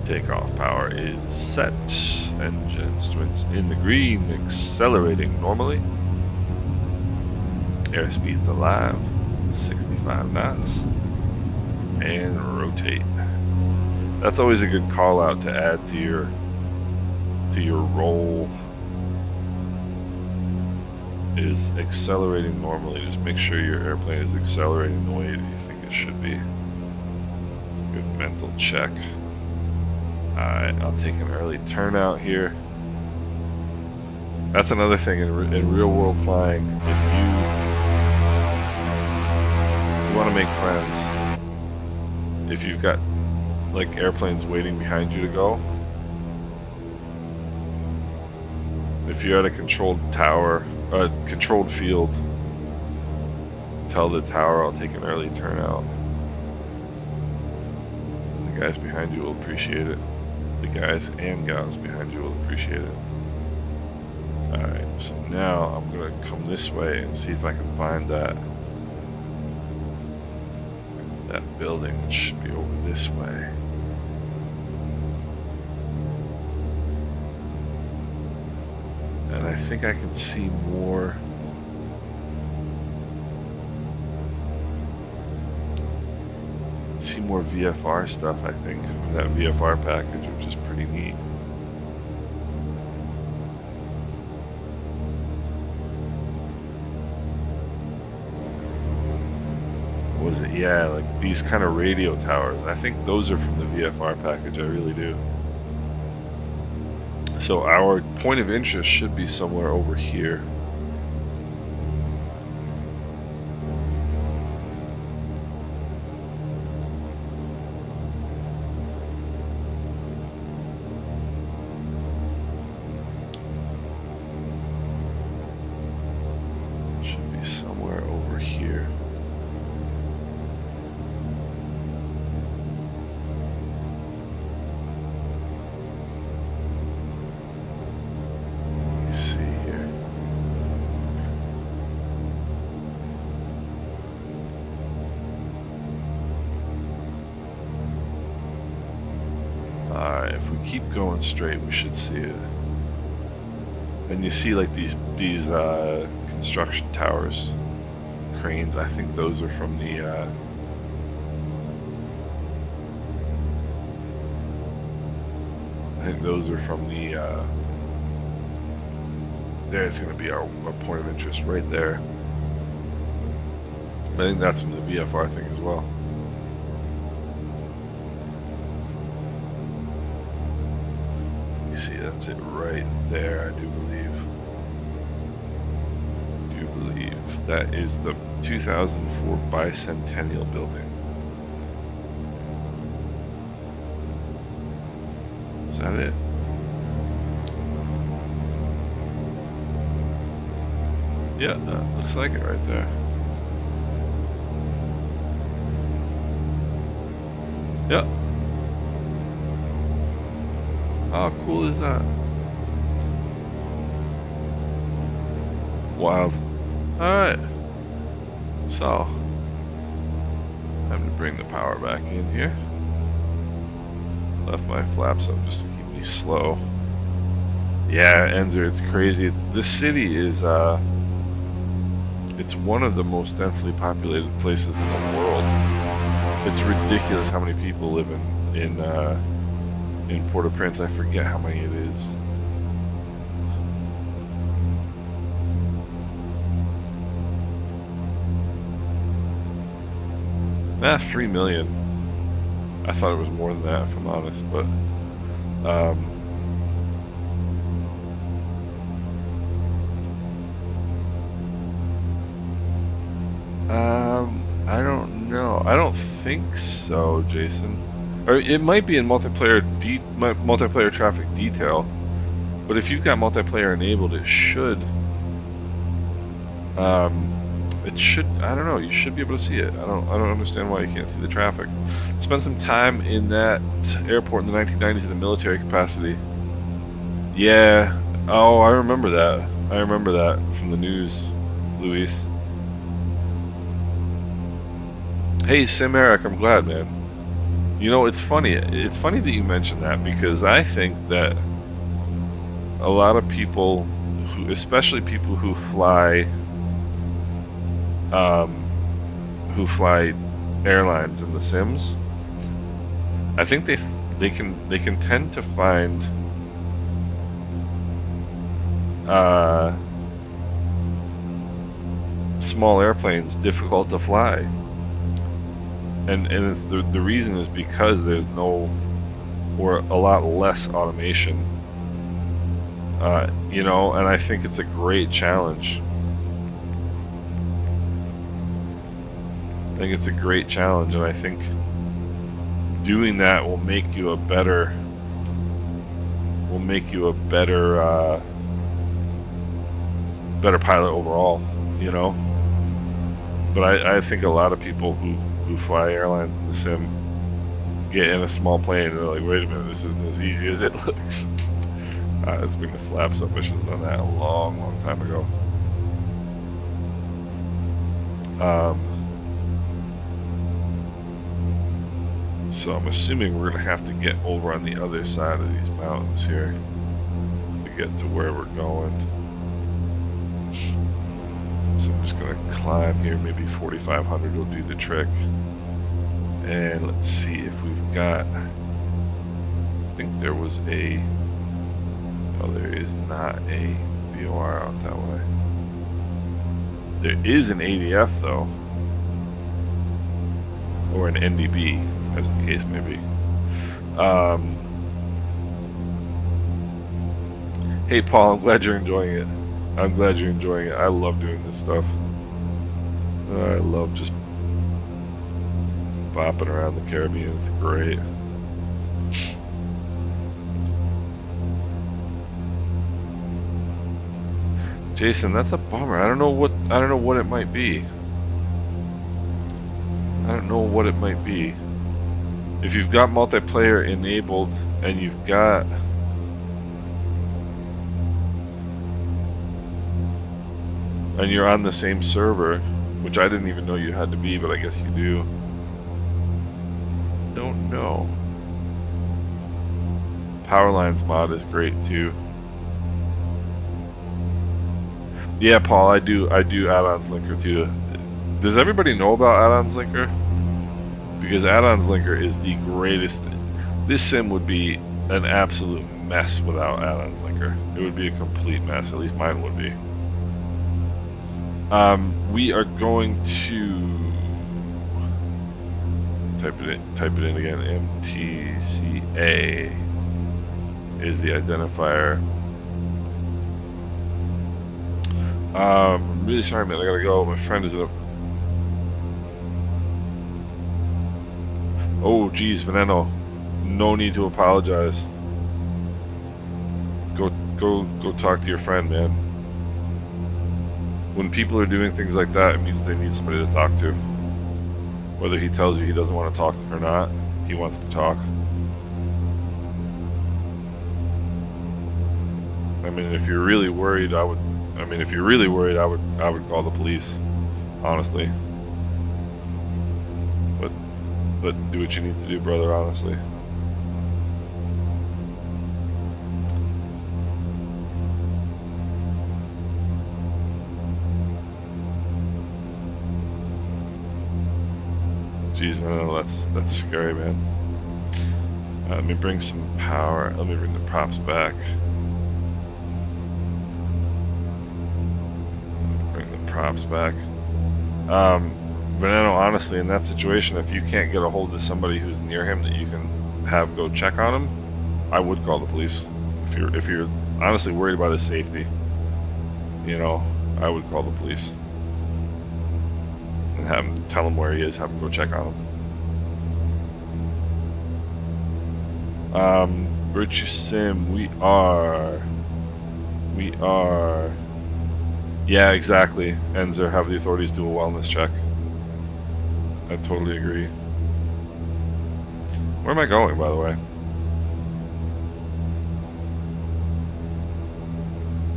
Speaker 1: Takeoff power is set. Engine instruments in the green, accelerating normally. Airspeed's alive, 65 knots. And rotate. That's always a good call out to add to your roll. Is accelerating normally. Just make sure your airplane is accelerating the way you think it should be. Good mental check. Alright, I'll take an early turnout here. That's another thing in real world flying. If you want to make friends, if you've got like airplanes waiting behind you to go, if you're at a controlled tower, controlled field, tell the tower I'll take an early turnout. The guys behind you will appreciate it. The guys and gals behind you will appreciate it. Alright, so now I'm going to come this way and see if I can find that building, which should be over this way. And I think I can see more. See more VFR stuff, I think, from that VFR package, which is pretty neat. What was it? Yeah, like these kind of radio towers. I think those are from the VFR package, I really do. So our point of interest should be somewhere over here. Should be somewhere over here. If we keep going straight, we should see it. And you see like these construction towers, cranes. I think those are from the there's going to be our point of interest right there. I think that's from the VFR thing as well. See, that's it right there, I do believe. That is the 2004 Bicentennial building. Is that it? Yeah, that looks like it right there. Yeah. How cool is that? Wild. Alright. So, time to bring the power back in here. Left my flaps up just to keep me slow. Yeah, Enzer, it's crazy. This city is, it's one of the most densely populated places in the world. It's ridiculous how many people live in Port-au-Prince. I forget how many it is. Nah, 3 million. I thought it was more than that, if I'm honest, but I don't know. I don't think so, Jason. Or it might be in multiplayer traffic detail, but if you've got multiplayer enabled, it should. I don't know. You should be able to see it. I don't understand why you can't see the traffic. Spent some time in that airport in the 1990s in a military capacity. Yeah. Oh, I remember that. I remember that from the news, Luis. Hey, Sim Eric, I'm glad, man. You know, it's funny. It's funny that you mentioned that because I think that a lot of people, especially people um, who fly airlines in The Sims, I think they can tend to find uh, small airplanes difficult to fly, and it's the reason is because there's no or a lot less automation. You know, and I think it's a great challenge. I think it's a great challenge, and I think doing that will make you a better better pilot overall, you know. But I think a lot of people who fly airlines in The Sim get in a small plane and they're like, wait a minute, this isn't as easy as it looks. Let's bring the flaps up. I should have done that a long time ago. So I'm assuming we're gonna have to get over on the other side of these mountains here to get to where we're going. So I'm just gonna climb here, maybe 4,500 will do the trick. And let's see if we've got, I think there was a, oh, there is not a VOR out that way. There is an ADF though, or an NDB, as the case may be. Hey Paul, I'm glad you're enjoying it. I'm glad you're enjoying it. I love doing this stuff. I love just bopping around the Caribbean. It's great. Jason, that's a bummer. I don't know what it might be. I don't know what it might be. If you've got multiplayer enabled and you've got and you're on the same server, which I didn't even know you had to be, but I guess you do. Don't know. Powerlines mod is great too. Yeah, Paul, I do add-ons linker too. Does everybody know about add-ons linker? Because add-ons linker is the greatest. This sim would be an absolute mess without add-ons linker. It would be a complete mess. At least mine would be. We are going to type it in again. MTCA is the identifier. I'm really sorry, man. I gotta go. My friend is in a. Oh, geez, Veneno. No need to apologize. Go talk to your friend, man. When people are doing things like that, it means they need somebody to talk to. Whether he tells you he doesn't want to talk or not, he wants to talk. I mean, if you're really worried, I would call the police, honestly. But do what you need to do, brother, honestly. Jeez, man, that's scary, man. Let me bring some power. Let me bring the props back. Props back. Veneno, honestly, in that situation, if you can't get a hold of somebody who's near him that you can have go check on him, I would call the police. If you're honestly worried about his safety, you know, I would call the police and have him tell him where he is, have him go check on him. Virtue Sim, we are. Yeah, exactly. Enzer, have the authorities do a wellness check. I totally agree. Where am I going, by the way?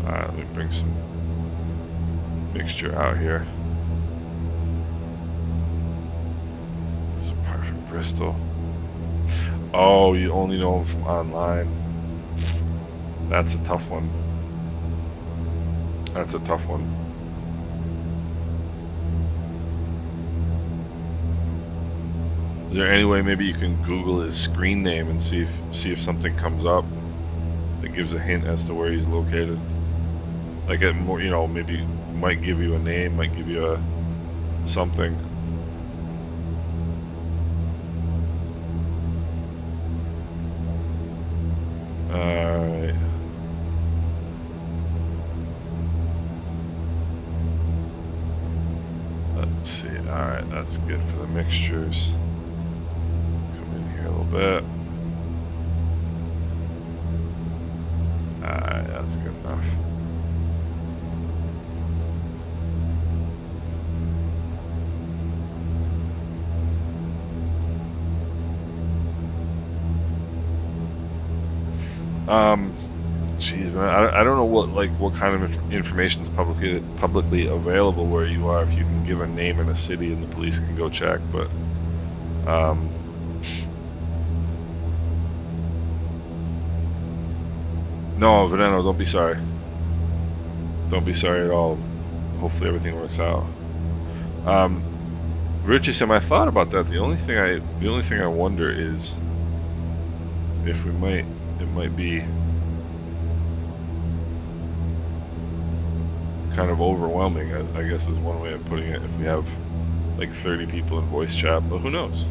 Speaker 1: Let me bring some mixture out here. Some part from Bristol. Oh, you only know them from online. That's a tough one. That's a tough one. Is there any way maybe you can Google his screen name and see if something comes up that gives a hint as to where he's located? Like it more, maybe might give you a name, might give you a something. Alright. Let's see. Alright, that's good for the mixtures. Come in here a little bit. Alright, that's good enough. Jeez, man, I don't know what kind of information is publicly available where you are. If you can give a name in a city and the police can go check, but no, Veneno, don't be sorry. Don't be sorry at all. Hopefully everything works out. Richie said, I thought about that. The only thing I wonder is if it might be kind of overwhelming, I guess is one way of putting it, if we have like 30 people in voice chat, but who knows?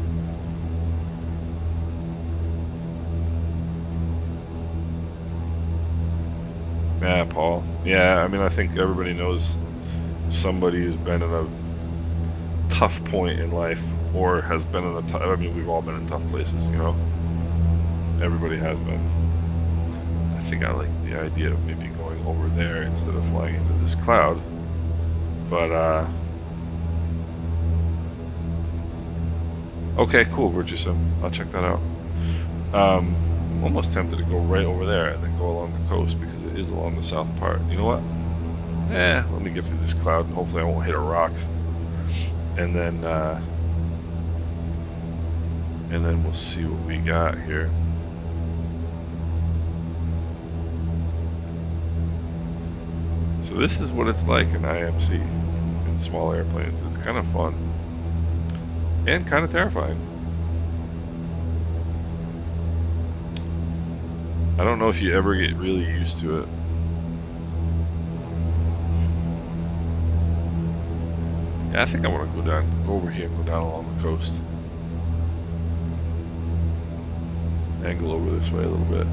Speaker 1: Yeah, Paul. Yeah, I mean, I think everybody knows somebody who's been in a tough point in life, or has been in I mean, we've all been in tough places, Everybody has been. I think I like the idea of maybe going over there instead of flying into this cloud. But, okay, cool, Richardson. I'll check that out. I'm almost tempted to go right over there and then go along the coast because it is along the south part. You know what? Let me get through this cloud and hopefully I won't hit a rock. And then we'll see what we got here. So this is what it's like in IMC, in small airplanes. It's kind of fun and kind of terrifying. I don't know if you ever get really used to it. Yeah, I think I want to go over here and go down along the coast. Angle over this way a little bit.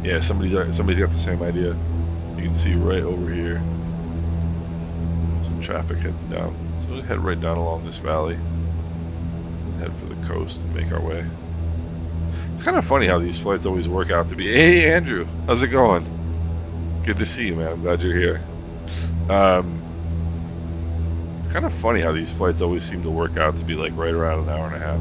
Speaker 1: Yeah, somebody's got the same idea. You can see right over here some traffic heading down. So we'll head right down along this valley, head for the coast and make our way. It's kind of funny how these flights always work out to be. Hey Andrew, how's it going? Good to see you, man. I'm glad you're here. It's kind of funny how these flights always seem to work out to be like right around an hour and a half.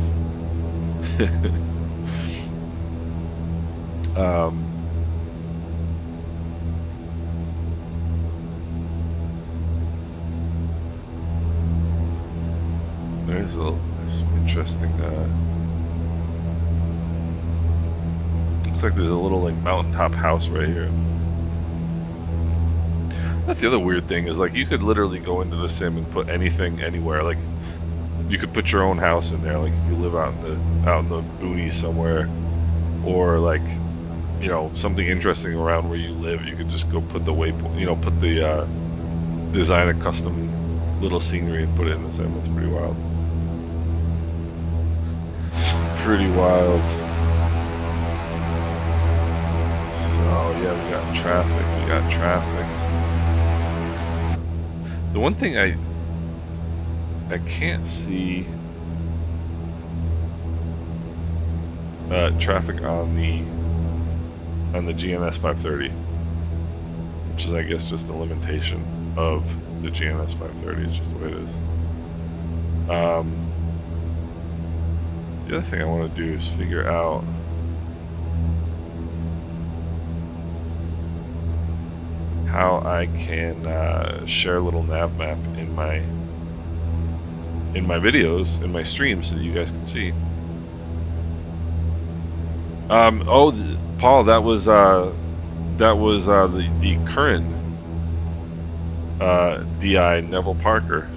Speaker 1: There's some interesting. Looks like there's a little like mountaintop house right here. That's the other weird thing is like you could literally go into the sim and put anything anywhere. Like you could put your own house in there. Like if you live out in the boonies somewhere, or like something interesting around where you live, you could just go put the waypoint. Put the design a custom little scenery and put it in the sim. It's pretty wild. Pretty wild. So yeah, we got traffic. The one thing I can't see traffic on the GNS 530, which is I guess just a limitation of the GNS 530. It's just the way it is. The other thing I want to do is figure out how I can share a little nav map in my videos, in my streams, so that you guys can see. Oh, Paul, that was the current DI Neville Parker,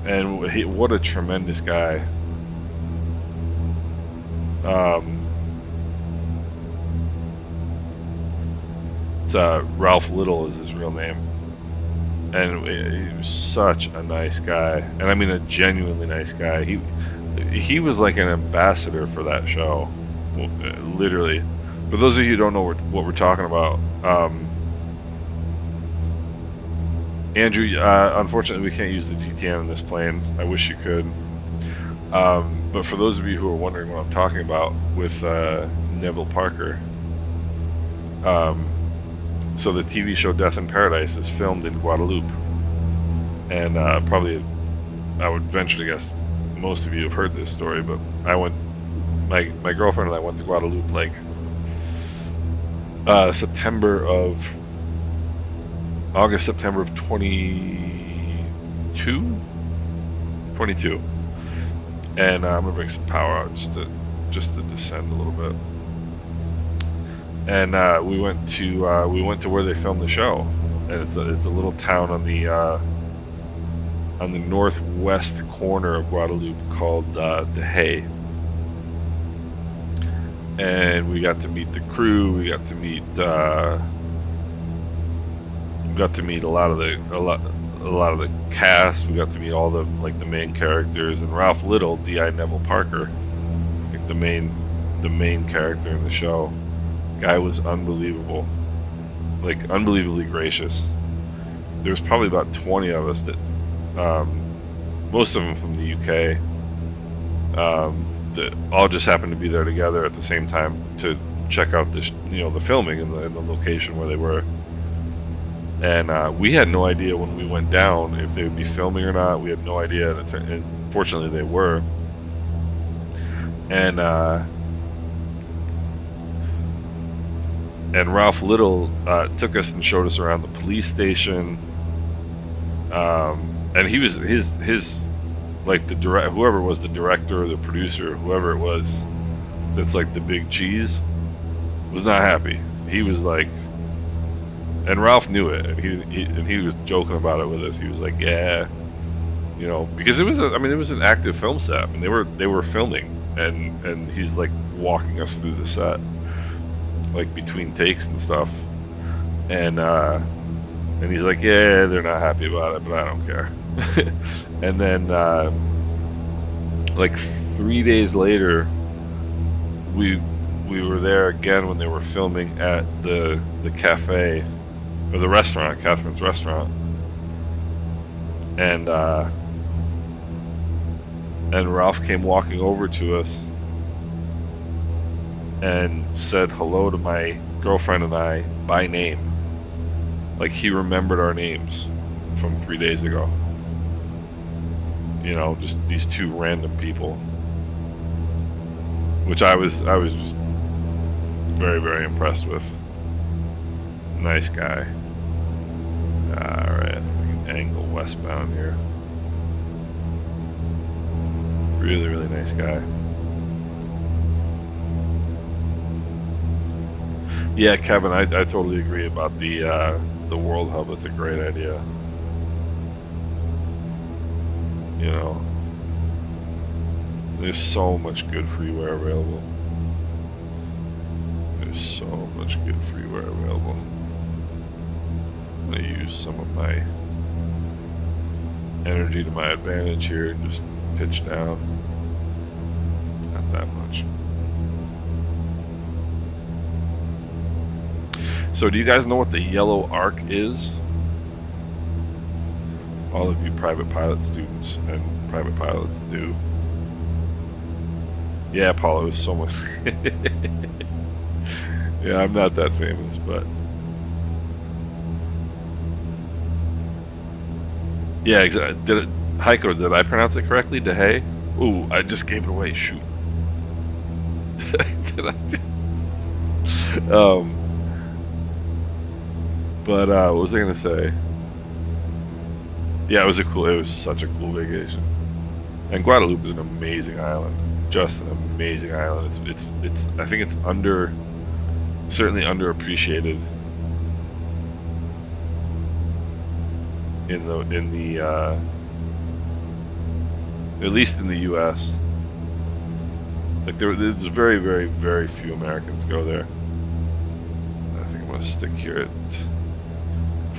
Speaker 1: and what a tremendous guy. Um, it's Ralph Little is his real name, and he was such a nice guy, and I mean a genuinely nice guy. He was like an ambassador for that show, literally. For those of you who don't know what we're talking about, Andrew, unfortunately we can't use the GTN in this plane. I wish you could. But for those of you who are wondering what I'm talking about with Neville Parker, um, so the TV show Death in Paradise is filmed in Guadeloupe, and probably I would venture to guess most of you have heard this story, but my girlfriend and I went to Guadeloupe like September of August, September of 22, and I'm gonna bring some power out just to descend a little bit. And we went to where they filmed the show, and it's a little town on the northwest corner of Guadeloupe called Haiti. And we got to meet the crew. We got to meet a lot of the cast. We got to meet all the main characters, and Ralph Little, D.I. Neville Parker, like the main character in the show. Guy was unbelievable, like unbelievably gracious. There was probably about 20 of us that, most of them from the UK, that all just happened to be there together at the same time to check out the filming in the location where they were. And we had no idea when we went down if they would be filming or not. We had no idea, and fortunately they were. And Ralph Little took us and showed us around the police station. And he was his like whoever was the director or the producer, whoever it was, that's like the big cheese, was not happy. He was like, and Ralph knew it, and he was joking about it with us. He was like, yeah, because it was an active film set. I mean, they were filming, and he's like walking us through the set, like between takes and stuff, and he's like, yeah, they're not happy about it, but I don't care. And then like 3 days later, we were there again when they were filming at the cafe, or the restaurant, Catherine's restaurant, and Ralph came walking over to us and said hello to my girlfriend and I by name. Like he remembered our names from 3 days ago. Just these two random people, which I was just very, very impressed with. Nice guy. All right, we can angle westbound here. Really, really nice guy. Yeah, Kevin, I totally agree about the World Hub. It's a great idea. There's so much good freeware available. There's so much good freeware available. I'm gonna use some of my energy to my advantage here and just pitch down. Not that much. So do you guys know what the yellow arc is? All of you private pilot students and private pilots do. Yeah, Paul, it was so much. Yeah, I'm not that famous, but yeah, exactly. Heiko, did I pronounce it correctly? DeHay? Ooh, I just gave it away. Shoot. Did I? But what was I gonna say? Yeah, it was such a cool vacation. And Guadeloupe is an amazing island, just an amazing island. It's I think it's certainly underappreciated in the at least in the U.S. Like there's very, very, very few Americans go there. I think I'm gonna stick here at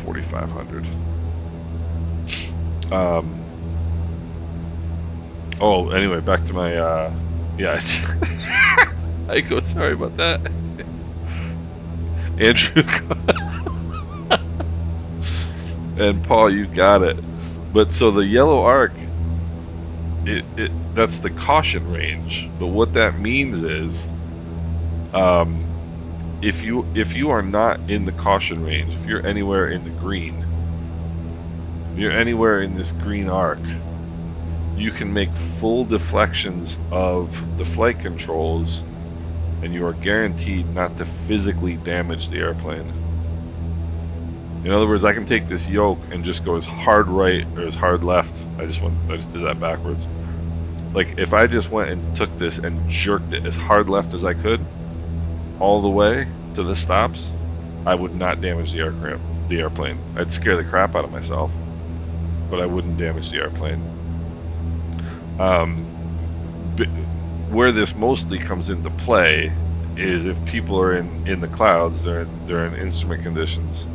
Speaker 1: 4,500. Oh, anyway, back to my yeah. I go. Sorry about that, Andrew. And Paul, you got it. But so the yellow arc, that's the caution range. But what that means is, if you are not in the caution range, if you're anywhere in the green, if you're anywhere in this green arc, you can make full deflections of the flight controls, and you are guaranteed not to physically damage the airplane. In other words, I can take this yoke and just go as hard right or as hard left. I just did that backwards. Like if I just went and took this and jerked it as hard left as I could, all the way to the stops, I would not damage the airplane. I'd scare the crap out of myself, but I wouldn't damage the airplane. Where this mostly comes into play is if people are in the clouds, they're in instrument conditions,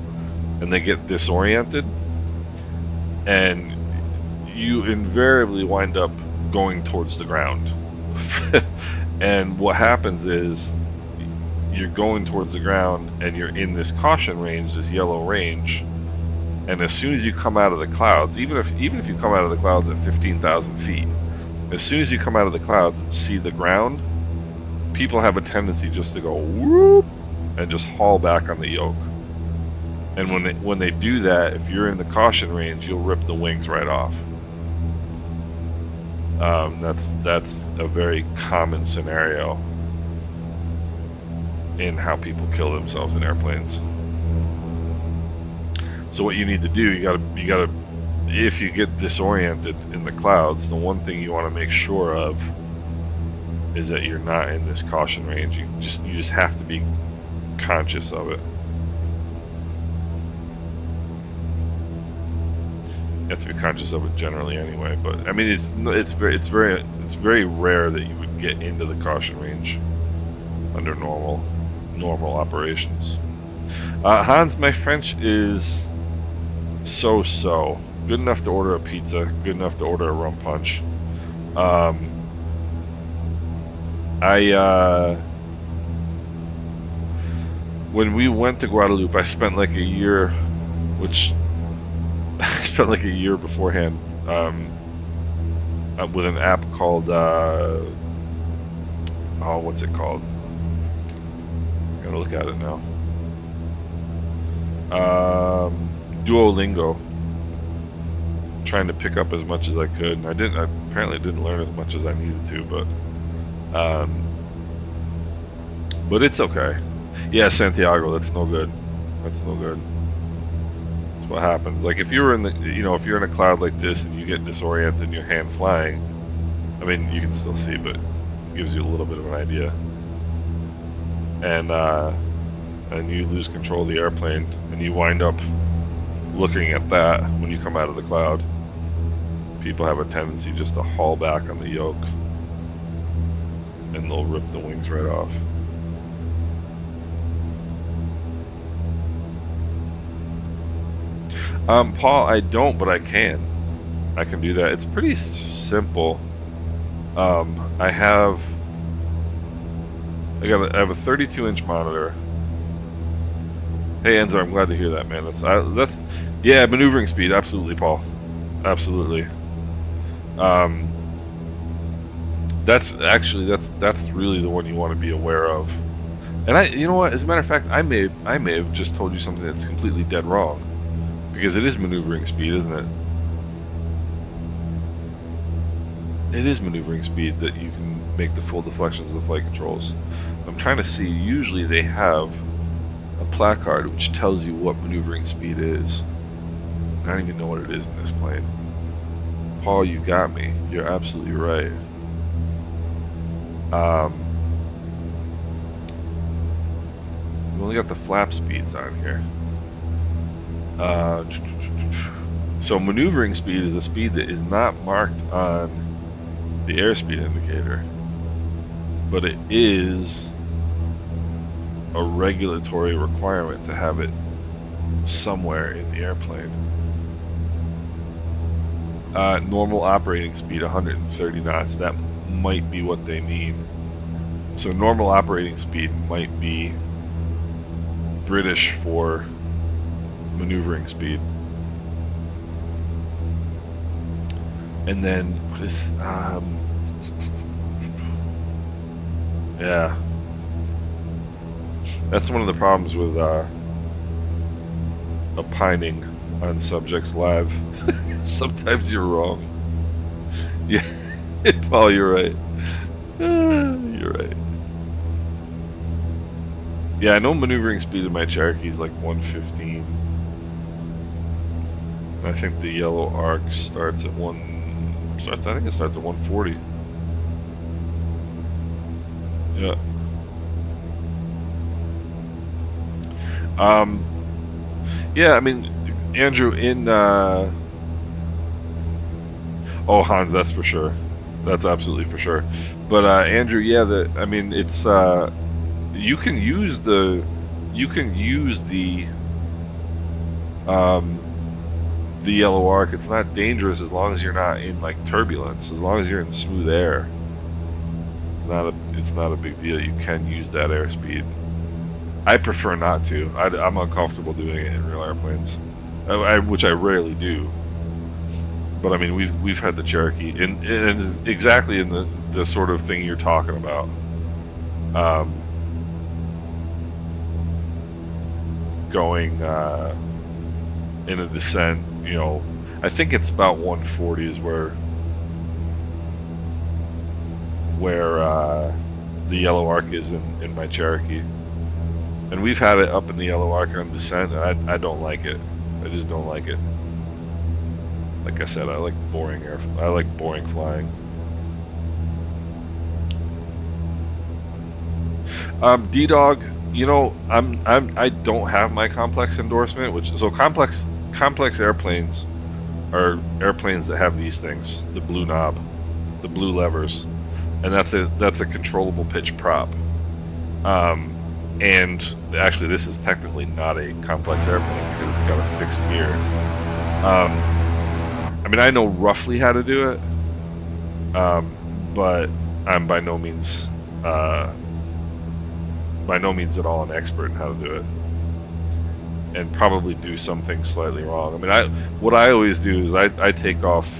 Speaker 1: and they get disoriented, and you invariably wind up going towards the ground. And what happens is you're going towards the ground and you're in this caution range, this yellow range, and as soon as you come out of the clouds, even if you come out of the clouds at 15,000 feet, as soon as you come out of the clouds and see the ground, people have a tendency just to go whoop and just haul back on the yoke. And when they do that, if you're in the caution range, you'll rip the wings right off. That's a very common scenario in how people kill themselves in airplanes. So what you need to do, you gotta, if you get disoriented in the clouds, the one thing you want to make sure of is that you're not in this caution range. You just have to be conscious of it. You have to be conscious of it generally anyway, but I mean it's very rare that you would get into the caution range under normal operations. Hans, my French is so. Good enough to order a pizza, good enough to order a rum punch. When we went to Guadeloupe, I spent like a year, which I spent like a year beforehand with an app called what's it called? I'm gonna look at it now. Duolingo. Trying to pick up as much as I could. I apparently didn't learn as much as I needed to, but it's okay. Yeah, Santiago, that's no good. That's no good. That's what happens. Like if you're if you're in a cloud like this and you get disoriented and your hand flying, I mean, you can still see, but it gives you a little bit of an idea. And you lose control of the airplane, and you wind up looking at that when you come out of the cloud. People have a tendency just to haul back on the yoke, and they'll rip the wings right off. Paul, I don't, but I can. I can do that. It's pretty simple. I have a 32-inch monitor. Hey Enzo, I'm glad to hear that, man. That's yeah, maneuvering speed, absolutely, Paul, absolutely. That's really the one you want to be aware of. And you know what? As a matter of fact, I may have just told you something that's completely dead wrong, because it is maneuvering speed, isn't it? It is maneuvering speed that you can make the full deflections of the flight controls. I'm trying to see. Usually they have a placard which tells you what maneuvering speed is. I don't even know what it is in this plane. Paul, you got me. You're absolutely right. We only got the flap speeds on here. So maneuvering speed is a speed that is not marked on the airspeed indicator, but it is a regulatory requirement to have it somewhere in the airplane. Normal operating speed 130 knots. That might be what they mean. So normal operating speed might be British for maneuvering speed. And then what is yeah, that's one of the problems with opining on subjects live. Sometimes you're wrong. Yeah, Paul, you're right. You're right. Yeah, I know maneuvering speed in my Cherokee is like 115. I think the yellow arc starts at I think it starts at 140. Yeah. Yeah, I mean, Andrew, oh, Hans, that's for sure. That's absolutely for sure. But Andrew, yeah, I mean, it's you can use the yellow arc. It's not dangerous as long as you're not in like turbulence. As long as you're in smooth air, it's not a big deal. You can use that airspeed. I prefer not to. I'm uncomfortable doing it in real airplanes, which I rarely do. But I mean, we've had the Cherokee, and it's exactly in the sort of thing you're talking about. Going in a descent, you know, I think it's about 140 is where the yellow arc is in my Cherokee. And we've had it up in the yellow arc on descent, and I don't like it. I just don't like it. Like I said, I like boring flying. D-Dog, you know, I don't have my complex endorsement, so complex airplanes are airplanes that have these things, the blue knob, the blue levers, and that's a controllable pitch prop. And actually, this is technically not a complex airplane because it's got a fixed gear. I mean, I know roughly how to do it, but I'm by no means at all an expert in how to do it, and probably do some things slightly wrong. I mean, what I always do is I take off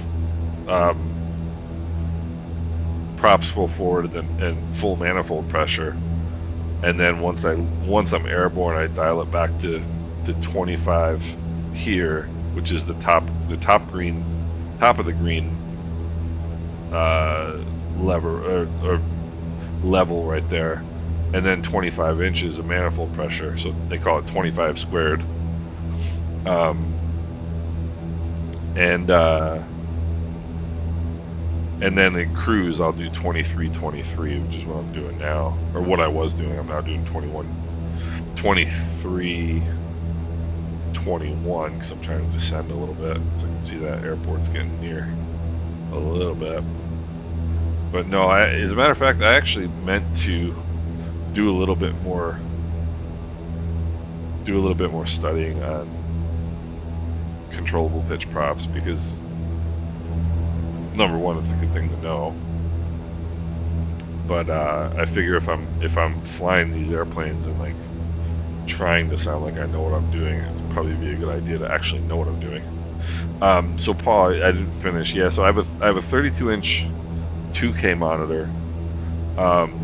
Speaker 1: props full forward and full manifold pressure. And then once I'm airborne, I dial it back to 25 here, which is the top of the green lever or level right there, and then 25 inches of manifold pressure. So they call it 25 squared. And then in cruise, I'll do 23, which is what I'm doing now, or what I was doing. I'm now doing 23, 21, because I'm trying to descend a little bit, so I can see that airport's getting near a little bit. But no, as a matter of fact, I actually meant to do a little bit more studying on controllable pitch props, because number one, it's a good thing to know. But I figure if I'm flying these airplanes and like trying to sound like I know what I'm doing, it's probably be a good idea to actually know what I'm doing. So Paul, I didn't finish. Yeah, so I have a 32-inch 2K monitor,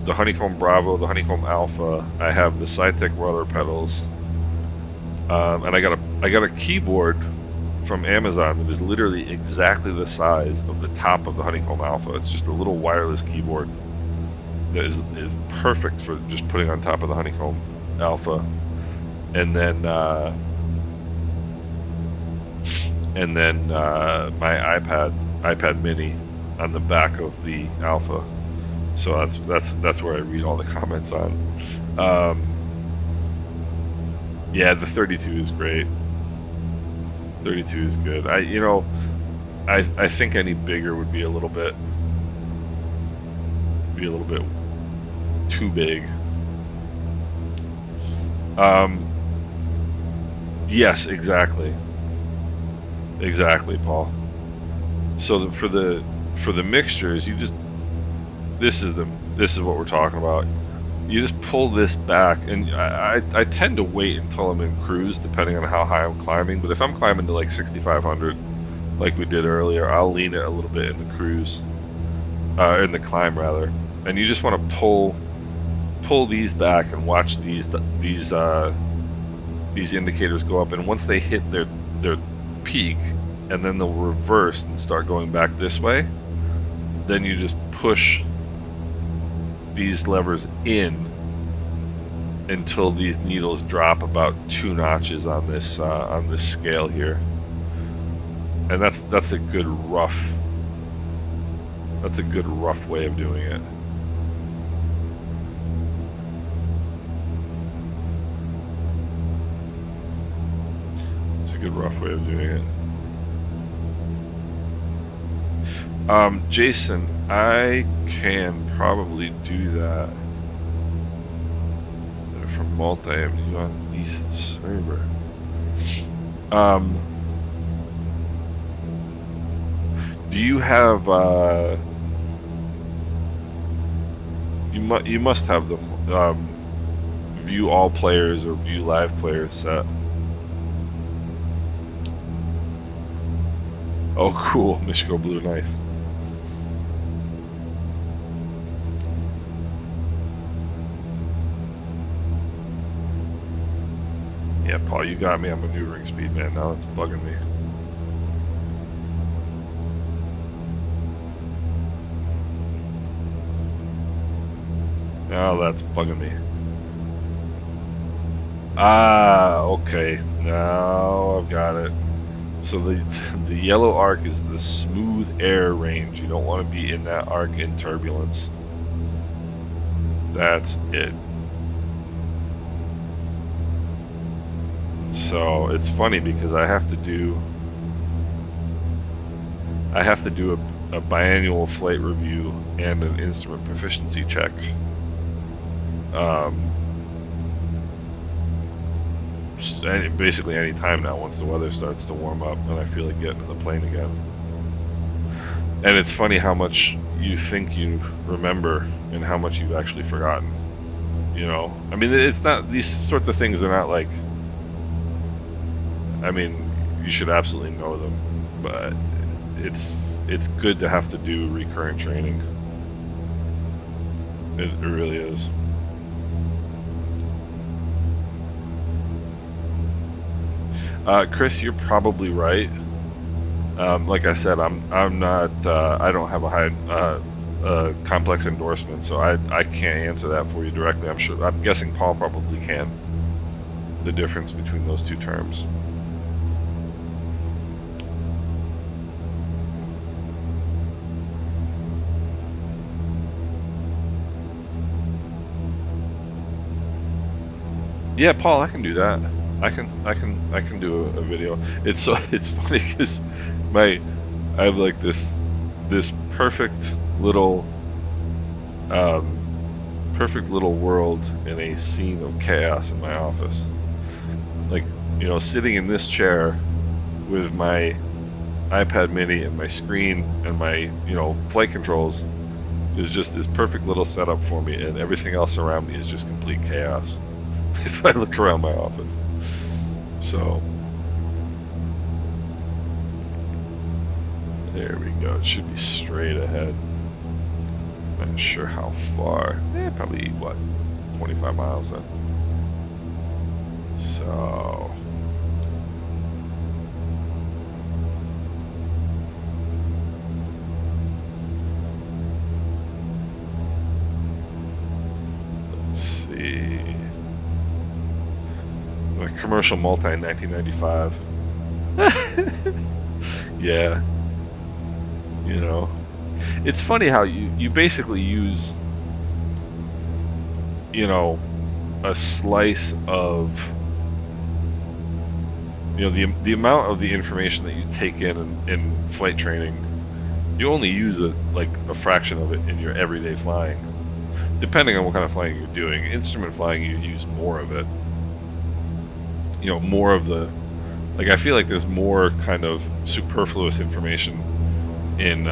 Speaker 1: the Honeycomb Bravo, the Honeycomb Alpha. I have the Cytec rudder pedals, and I got a keyboard from Amazon that is literally exactly the size of the top of the Honeycomb Alpha. It's just a little wireless keyboard that is perfect for just putting on top of the Honeycomb Alpha. And then my iPad, iPad Mini on the back of the Alpha. So that's where I read all the comments on. Yeah, the 32 is great. 32 is good. I think any bigger would be a little bit too big. Yes, exactly. Exactly, Paul. So for the mixtures, this is what we're talking about. You just pull this back, and I tend to wait until I'm in cruise, depending on how high I'm climbing. But if I'm climbing to like 6,500, like we did earlier, I'll lean it a little bit in the cruise, in the climb rather. And you just want to pull these back and watch these indicators go up. And once they hit their peak, and then they'll reverse and start going back this way, then you just push these levers in until these needles drop about 2 notches on this scale here, and that's a good rough way of doing it. It's a good rough way of doing it. Jason, I can probably do that. They're from multi on East server. Do you have you must have the view all players or view live players set. Oh, cool. Michigo Blue, nice. Yeah, Paul, you got me on maneuvering speed, man. Now it's bugging me. Now that's bugging me. Ah, okay. Now I've got it. So the yellow arc is the smooth air range. You don't want to be in that arc in turbulence. That's it. So it's funny because I have to do a biannual flight review and an instrument proficiency check. Basically any time now once the weather starts to warm up and I feel like getting in the plane again. And it's funny how much you think you remember and how much you've actually forgotten. You know, I mean, it's not, these sorts of things are not like, I mean, you should absolutely know them, but it's good to have to do recurrent training. It really is. Chris, you're probably right. Like I said, I'm not. I don't have a high complex endorsement, so I can't answer that for you directly. I'm guessing Paul probably can. The difference between those two terms. Yeah, Paul, I can do that. I can do a video. It's funny because I have like this perfect little world in a scene of chaos in my office. Like, you know, sitting in this chair with my iPad Mini and my screen and my, you know, flight controls is just this perfect little setup for me, and everything else around me is just complete chaos. If I look around my office. So there we go. It should be straight ahead. Not sure how far. Probably what, 25 miles then. So let's see. My commercial multi in 1995. Yeah. You know, it's funny how you basically use, you know, a slice of, you know, the amount of the information that you take in flight training, you only use like a fraction of it in your everyday flying. Depending on what kind of flying you're doing, instrument flying you use more of it. You know, more of the, like, I feel like there's more kind of superfluous information in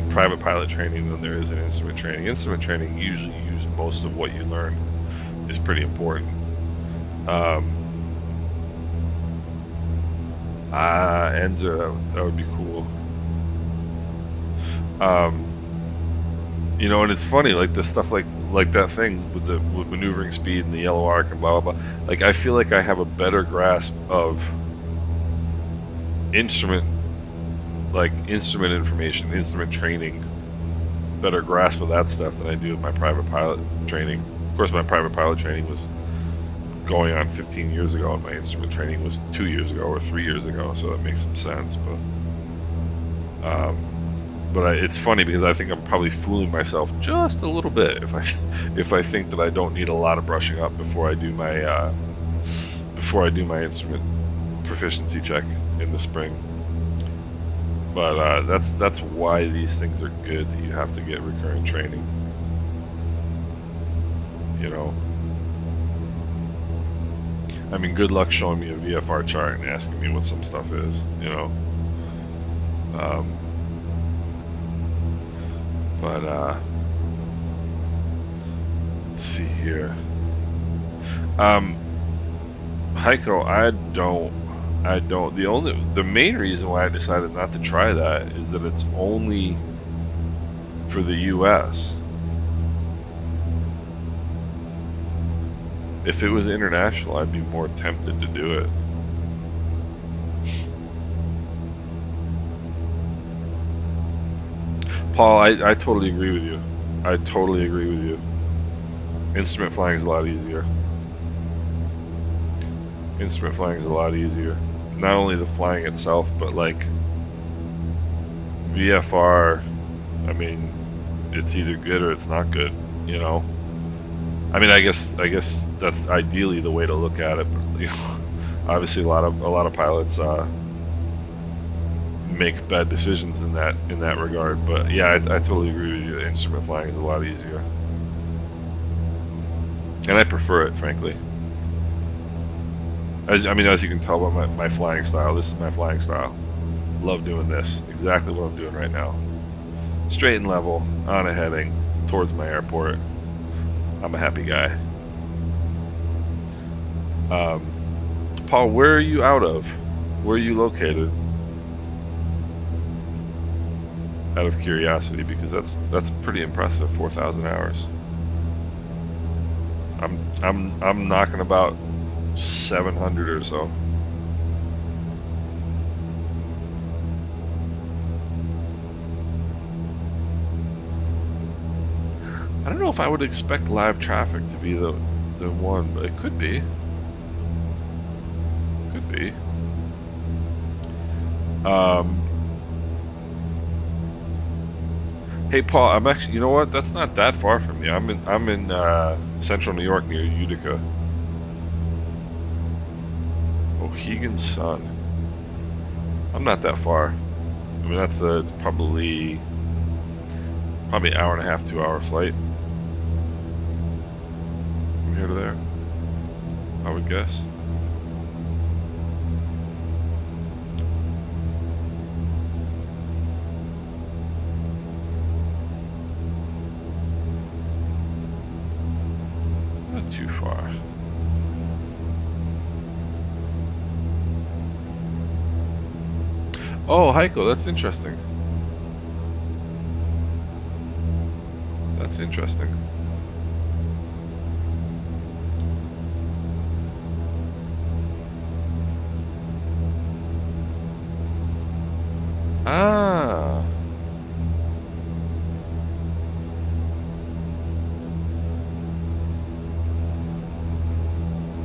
Speaker 1: private pilot training than there is in instrument training. Instrument training usually use most of what you learn is pretty important. Enzer, that would be cool. You know, and it's funny, like the stuff like that thing with maneuvering speed and the yellow arc and blah blah blah. Like I feel like I have a better grasp of instrument, like instrument information, instrument training, better grasp of that stuff than I do with my private pilot training. Of course, my private pilot training was going on 15 years ago, and my instrument training was 2 years ago or 3 years ago, so that makes some sense. But it's funny because I think I'm probably fooling myself just a little bit if I think that I don't need a lot of brushing up before I do my instrument proficiency check in the spring. But that's why these things are good. That you have to get recurrent training. You know, I mean, good luck showing me a VFR chart and asking me what some stuff is. You know. But let's see here. Heiko, I don't. The main reason why I decided not to try that is that it's only for the U.S. If it was international, I'd be more tempted to do it. Paul, I totally agree with you. I totally agree with you. Instrument flying is a lot easier. Instrument flying is a lot easier. Not only the flying itself, but like VFR, I mean, it's either good or it's not good, you know. I mean, I guess that's ideally the way to look at it. But, you know, obviously, a lot of pilots make bad decisions in that regard. But yeah, I totally agree with you. Instrument flying is a lot easier, and I prefer it, frankly. As you can tell by my flying style, this is my flying style. Love doing this. Exactly what I'm doing right now. Straight and level, on a heading, towards my airport. I'm a happy guy. Paul, where are you out of? Where are you located? Out of curiosity, because that's pretty impressive. 4,000 hours. I'm knocking about 700 or so. I don't know if I would expect live traffic to be the one, but it could be. Could be. Hey Paul, I'm actually, you know what? That's not that far from me. I'm in central New York near Utica. Mohegan Sun. I'm not that far. I mean, it's probably an hour and a half, 2 hour flight from here to there, I would guess. Not too far. Oh, Heiko, that's interesting. That's interesting. Ah.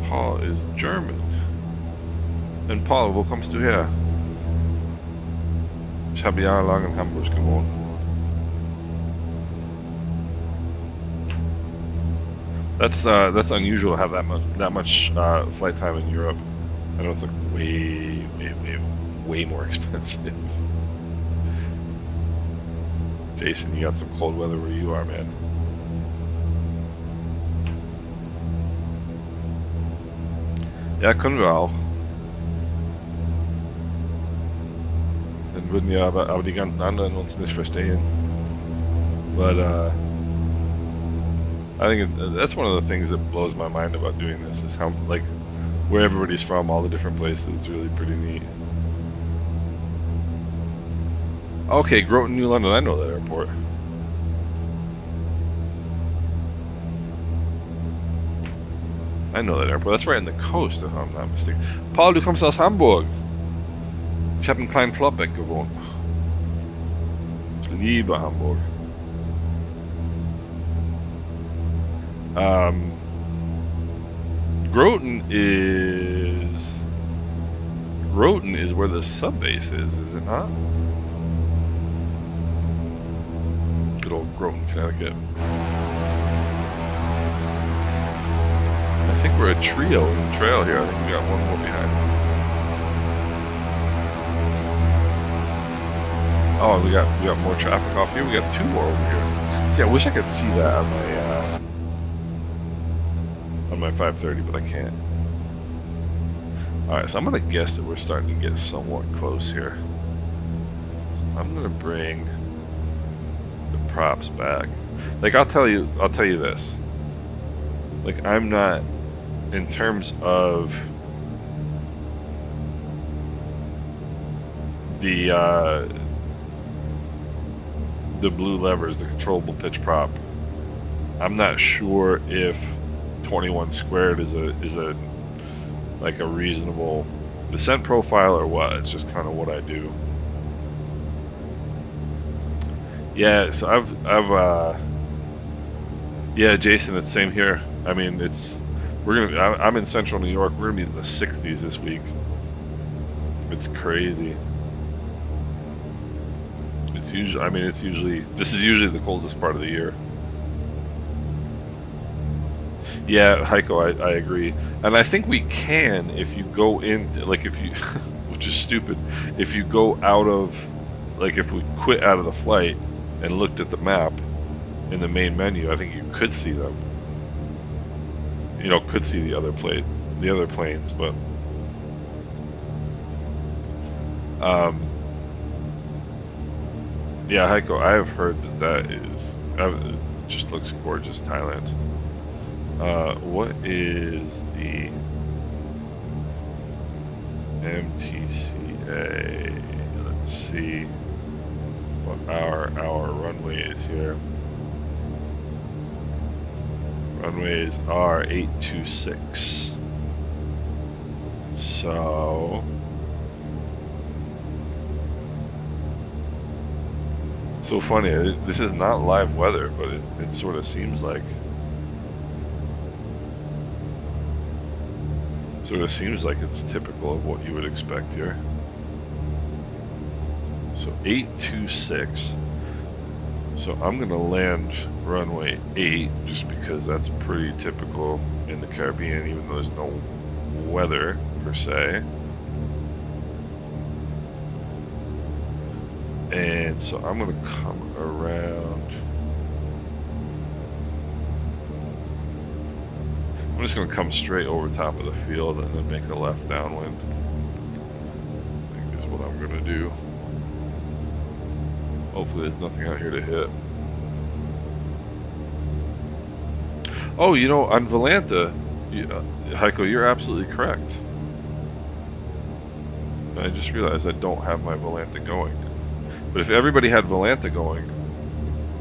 Speaker 1: Paul is German. And Paul, wo kommst du her? Ich habe jahrelang in Hamburg gewohnt. That's unusual to have that much flight time in Europe. I know it's like way more expensive. Jason, you got some cold weather where you are, man. Ja, können wir auch. Dann würden ja aber die ganzen anderen uns nicht verstehen. But I think that's one of the things that blows my mind about doing this is how like where everybody's from, all the different places. It's really pretty neat. Okay, Groton, New London. I know that airport. I know that airport. That's right on the coast, if I'm not mistaken. Paul, du kommst aus Hamburg. Ich habe in Klein-Flopbeck gewohnt. Ich liebe Hamburg. Groton is where the sub base is it not? Good old Groton, Connecticut. I think we're a trio in the trail here. I think we got one more behind. Oh, we got more traffic off here. We got two more over here. See, I wish I could see that on my 530, but I can't. All right, so I'm gonna guess that we're starting to get somewhat close here. So I'm gonna bring the props back. Like I'll tell you this. Like I'm not, in terms of the blue levers, the controllable pitch prop, I'm not sure if 21 squared is a like a reasonable descent profile or what. It's just kind of what I do. Yeah, so yeah, Jason, it's same here. I mean, I'm in central New York. We're gonna be in the 60s this week. It's crazy. This is usually the coldest part of the year. Yeah, Heiko, I agree. And I think we can, if you go into, like if you, which is stupid, if you go out of, like if we quit out of the flight and looked at the map in the main menu, I think you could see them. You know, could see the other planes, but yeah, Heiko, I have heard that it just looks gorgeous, Thailand. What is the MTCA? Let's see what our runway is here. Runways are 826. So funny. This is not live weather, but it sort of seems like. Sort of seems like it's typical of what you would expect here. So 826. So I'm gonna land runway 8 just because that's pretty typical in the Caribbean, even though there's no weather per se. And so I'm gonna come around. I'm just going to come straight over top of the field and then make a left downwind. I think is what I'm going to do. Hopefully there's nothing out here to hit. Oh, you know, on Volanta, Heiko, you're absolutely correct. I just realized I don't have my Volanta going. But if everybody had Volanta going,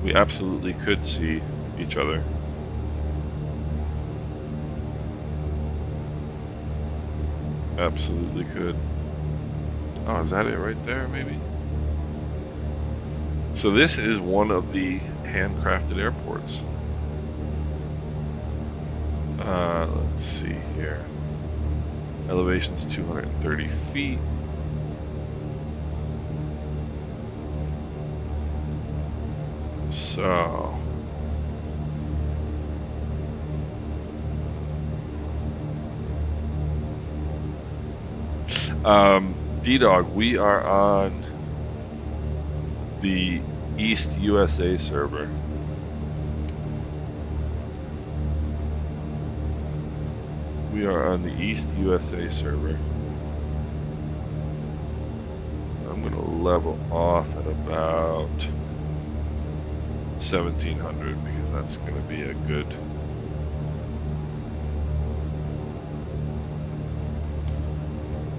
Speaker 1: we absolutely could see each other. Absolutely could. Oh, is that it right there, maybe? So this is one of the handcrafted airports. Let's see here. Elevation's 230 feet. So, D-Dog, we are on the East USA server. We are on the East USA server. I'm going to level off at about 1700 because that's going to be a good.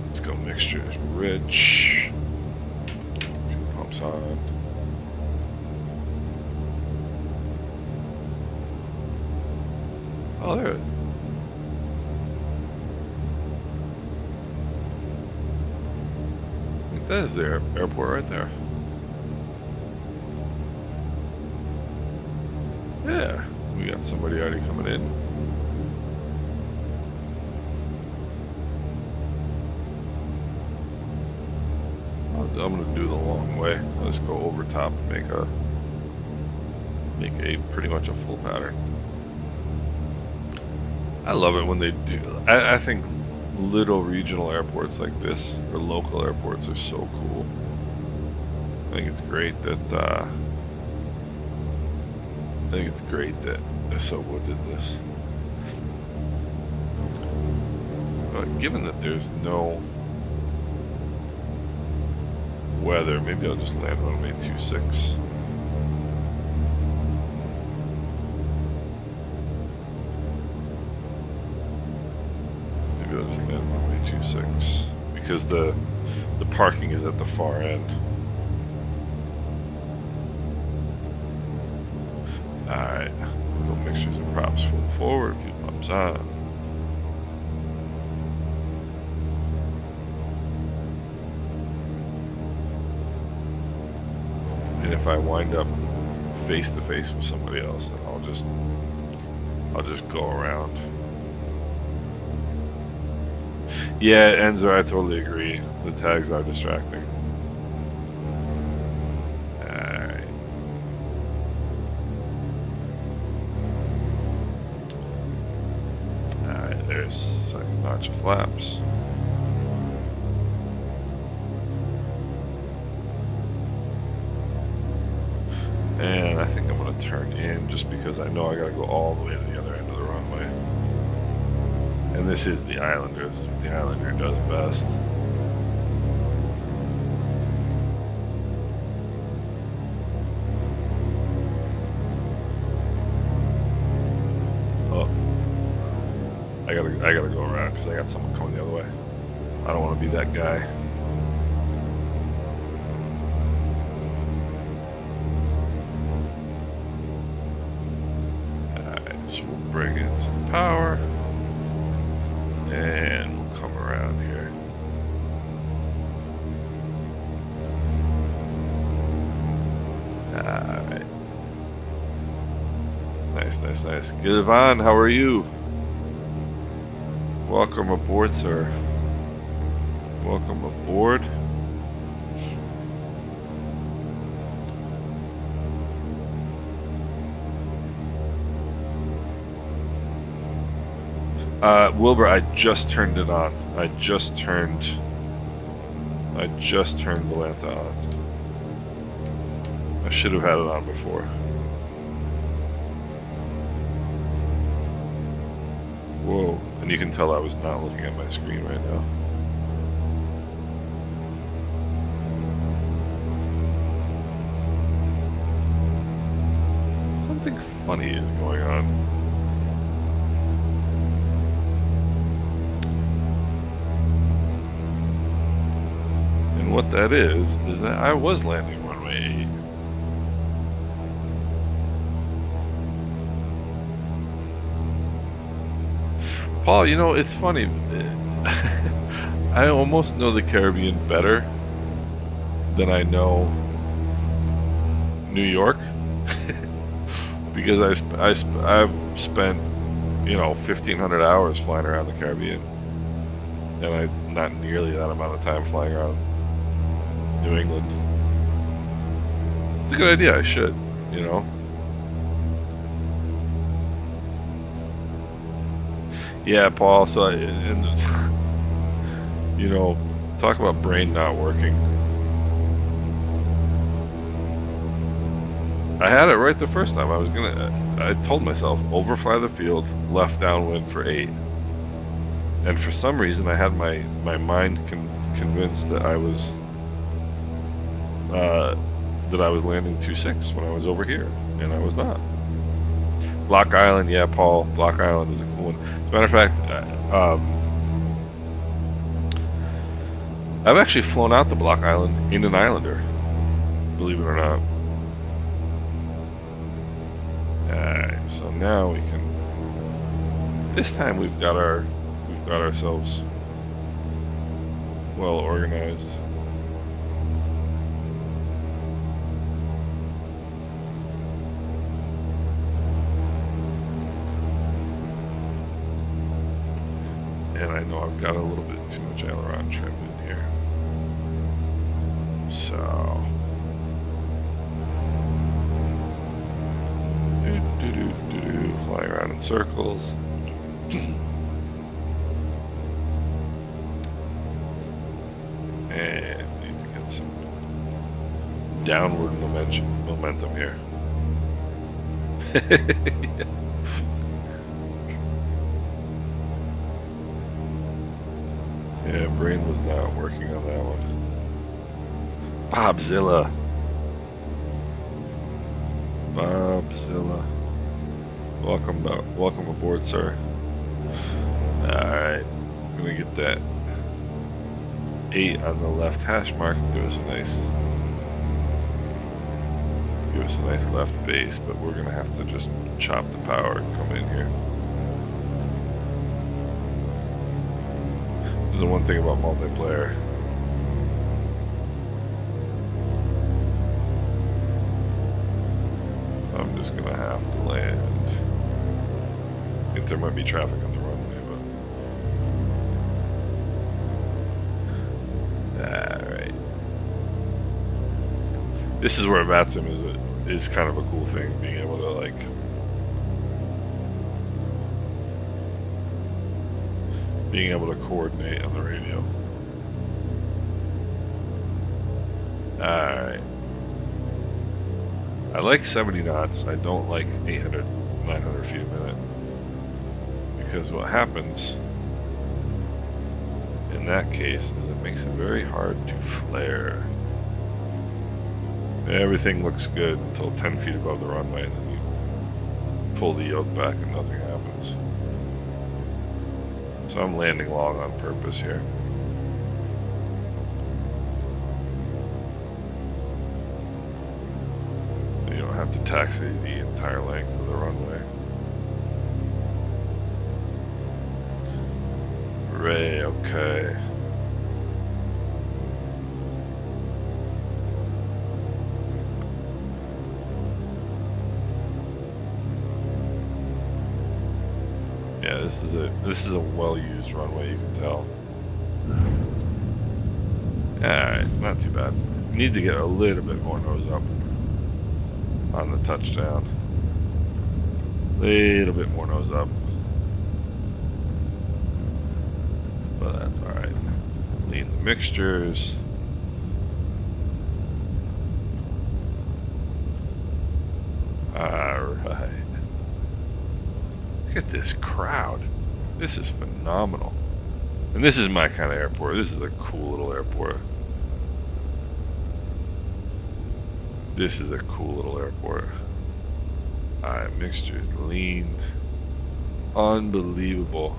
Speaker 1: Let's go mixture is rich. Pumps on. Oh, there. I think that is the airport right there. Yeah, we got somebody already coming in. I'm gonna do the long way. I'll just go over top and make a pretty much a full pattern. I love it when they do. I think little regional airports like this, or local airports, are so cool. I think it's great that Sowood did this. But given that there's no weather, maybe I'll just land runway 26. Maybe I'll just land runway 26 because the parking is at the far end. Alright, go mixtures and props full forward, fuel pumps on. And if I wind up face to face with somebody else, then I'll just go around. Yeah, Enzo, I totally agree. The tags are distracting. Alright. Alright, there's second notch of flaps. And I think I'm going to turn in just because I know I got to go all the way to the other end of the runway. And this is the Islander. This is what the Islander does best. Oh. I gotta go around because I got someone coming the other way. I don't want to be that guy. So we'll bring in some power and we'll come around here. Alright. Nice, nice, nice. Gilvan, how are you? Welcome aboard, sir. Welcome aboard. Wilbur, I just turned it on. I just turned Volanta on. I should have had it on before. Whoa, and you can tell I was not looking at my screen right now. Something funny is going on. What that is that I was landing runway 8. Paul, you know, it's funny. I almost know the Caribbean better than I know New York because I've spent, you know, 1,500 hours flying around the Caribbean, and I'm not nearly that amount of time flying around New England. It's a good idea. I should, you know. Yeah, Paul. So, and you know, talk about brain not working. I had it right the first time. I told myself overfly the field, left downwind for 8, and for some reason I had my mind convinced that uh, I was landing 2-6 when I was over here, and I was not. Block Island, yeah, Paul. Block Island is a cool one. As a matter of fact, I've actually flown out to Block Island in an Islander, believe it or not. Alright, so now we can. This time we've got ourselves well organized. And I know I've got a little bit too much aileron trim in here. So. Flying around in circles. And need to get some downward momentum here. Yeah, brain was not working on that one. Bobzilla. Welcome aboard, sir. Alright, I'm gonna get that 8 on the left hash mark and give us a nice left base, but we're gonna have to just chop the power and come in here. This is the one thing about multiplayer. I'm just gonna have to land. I think there might be traffic on the runway, but alright. This is where VATSIM is kind of a cool thing, being able to coordinate on the radio. Alright. I like 70 knots. I don't like 800, 900 feet a minute. Because what happens in that case is it makes it very hard to flare. Everything looks good until 10 feet above the runway, and then you pull the yoke back and nothing happens. So I'm landing long on purpose here. You don't have to taxi the entire length of the runway. Hooray, okay. Yeah, this is a well-used runway, you can tell. Alright, not too bad. Need to get a little bit more nose up on the touchdown. Little bit more nose up. But that's alright. Lean the mixtures. Alright. Look at this crowd. This is phenomenal. And this is my kind of airport. This is a cool little airport. This is a cool little airport. Alright, mixtures leaned. Unbelievable.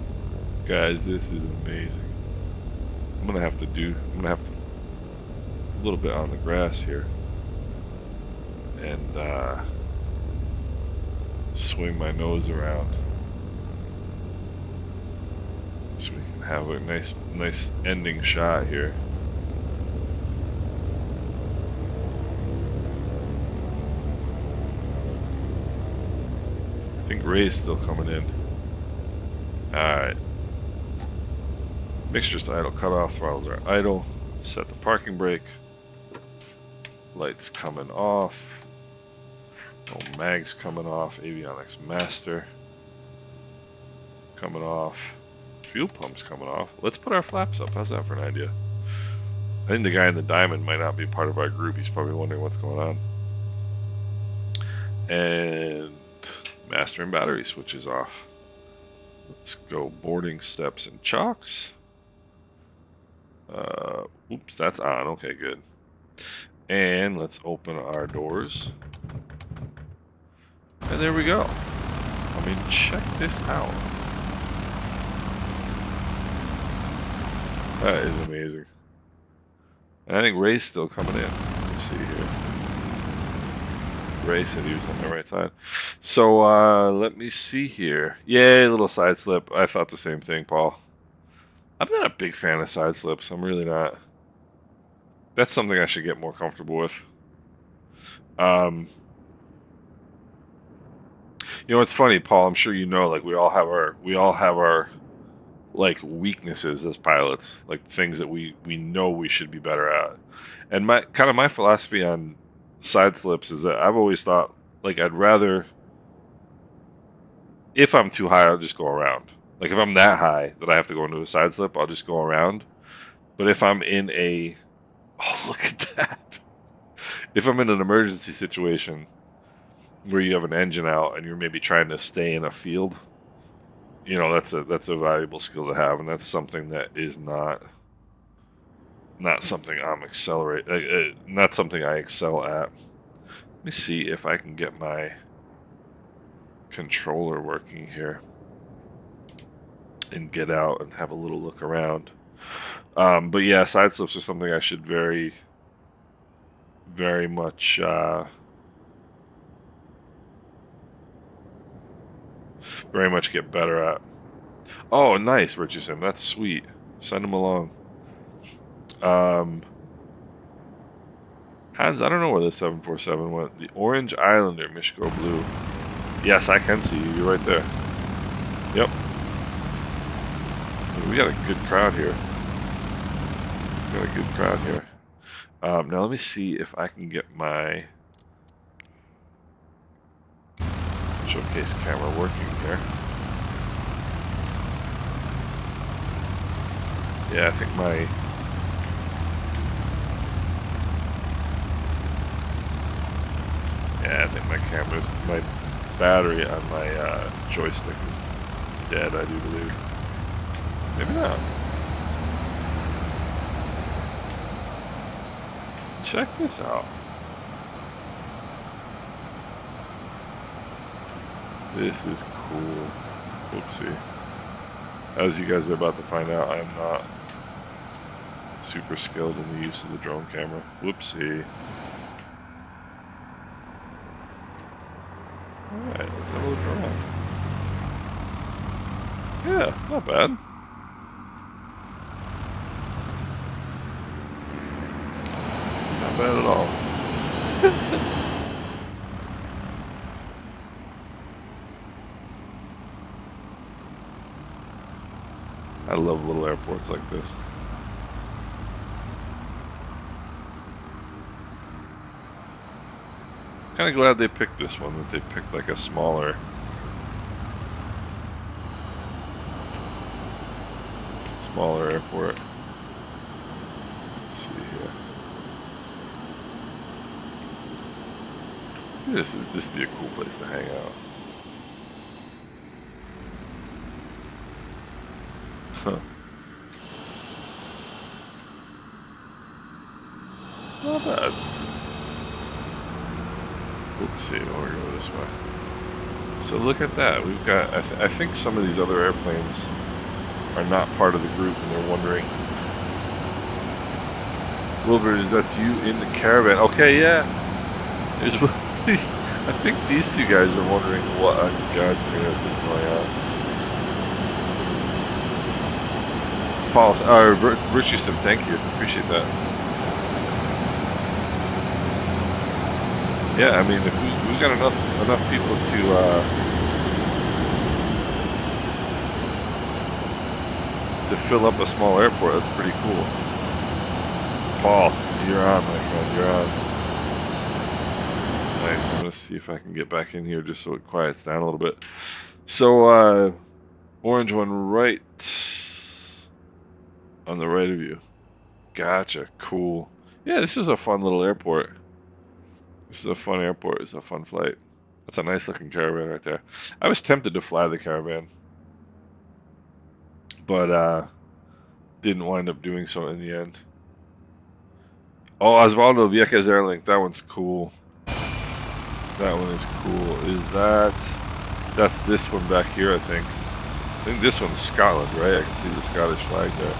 Speaker 1: Guys, this is amazing. I'm gonna have to a little bit on the grass here. And swing my nose around. So we can have a nice ending shot here. I think Ray's still coming in. Alright. Mixtures to idle, cut off, throttles are idle. Set the parking brake. Lights coming off. Oh, mags coming off. Avionics master. coming off. Fuel pump's coming off. Let's put our flaps up. How's that for an idea? I think the guy in the diamond might not be part of our group. He's probably wondering what's going on. And master and battery switches off. Let's go boarding steps and chocks. Oops, that's on. Okay, good. And let's open our doors. And there we go. I mean, check this out. That is amazing. And I think Ray's still coming in. Let me see here. Ray said he was on the right side. So let me see here. Yay, little side slip. I thought the same thing, Paul. I'm not a big fan of side slips. I'm really not. That's something I should get more comfortable with. You know, it's funny, Paul. I'm sure you know, like we all have our like weaknesses as pilots, like things that we know we should be better at. And my philosophy on side slips is that I've always thought like I'd rather, if I'm too high, I'll just go around. Like if I'm that high that I have to go into a side slip, I'll just go around. But if I'm in a, oh, look at that. If I'm in an emergency situation where you have an engine out and you're maybe trying to stay in a field, you know, that's a valuable skill to have, and that's something that is not something not something I excel at. Let me see if I can get my controller working here and get out and have a little look around. But yeah, side slips are something I should very, very much get better at. Oh, nice, Richardson. That's sweet. Send him along. Hans, I don't know where the 747 went. The Orange Islander, Michiko Blue. Yes, I can see you. You're right there. Yep. We got a good crowd here. Now let me see if I can get my showcase camera working here. Yeah, I think my my battery on my joystick is dead, I do believe. Maybe not. Check this out. This is cool. Whoopsie. As you guys are about to find out, I am not super skilled in the use of the drone camera. Whoopsie. Alright, let's have a look around. Yeah, not bad. Not bad at all. I love little airports like this. Kind of glad they picked this one, that they picked like a smaller airport. Let's see here. This would be a cool place to hang out. Huh. Not bad. Oopsie, I want to go this way. So look at that. We've got, I think some of these other airplanes are not part of the group, and they're wondering. Wilbur, that's you in the caravan. Okay, yeah. I think these two guys are wondering what on God's green earth is going on. Paul, Richardson, thank you. Appreciate that. Yeah, I mean, if we've got enough people to fill up a small airport, that's pretty cool. Paul, you're on, my friend. You're on. Nice. I'm gonna see if I can get back in here just so it quiets down a little bit. So, Orange one right on the right of you. Gotcha. Cool. Yeah, this is a fun little airport. This is a fun airport. It's a fun flight. That's a nice looking caravan right there. I was tempted to fly the caravan, but didn't wind up doing so in the end. Oh, Osvaldo Vieques Airlink. That one's cool. That one is cool. That's this one back here, I think. I think this one's Scotland, right? I can see the Scottish flag there.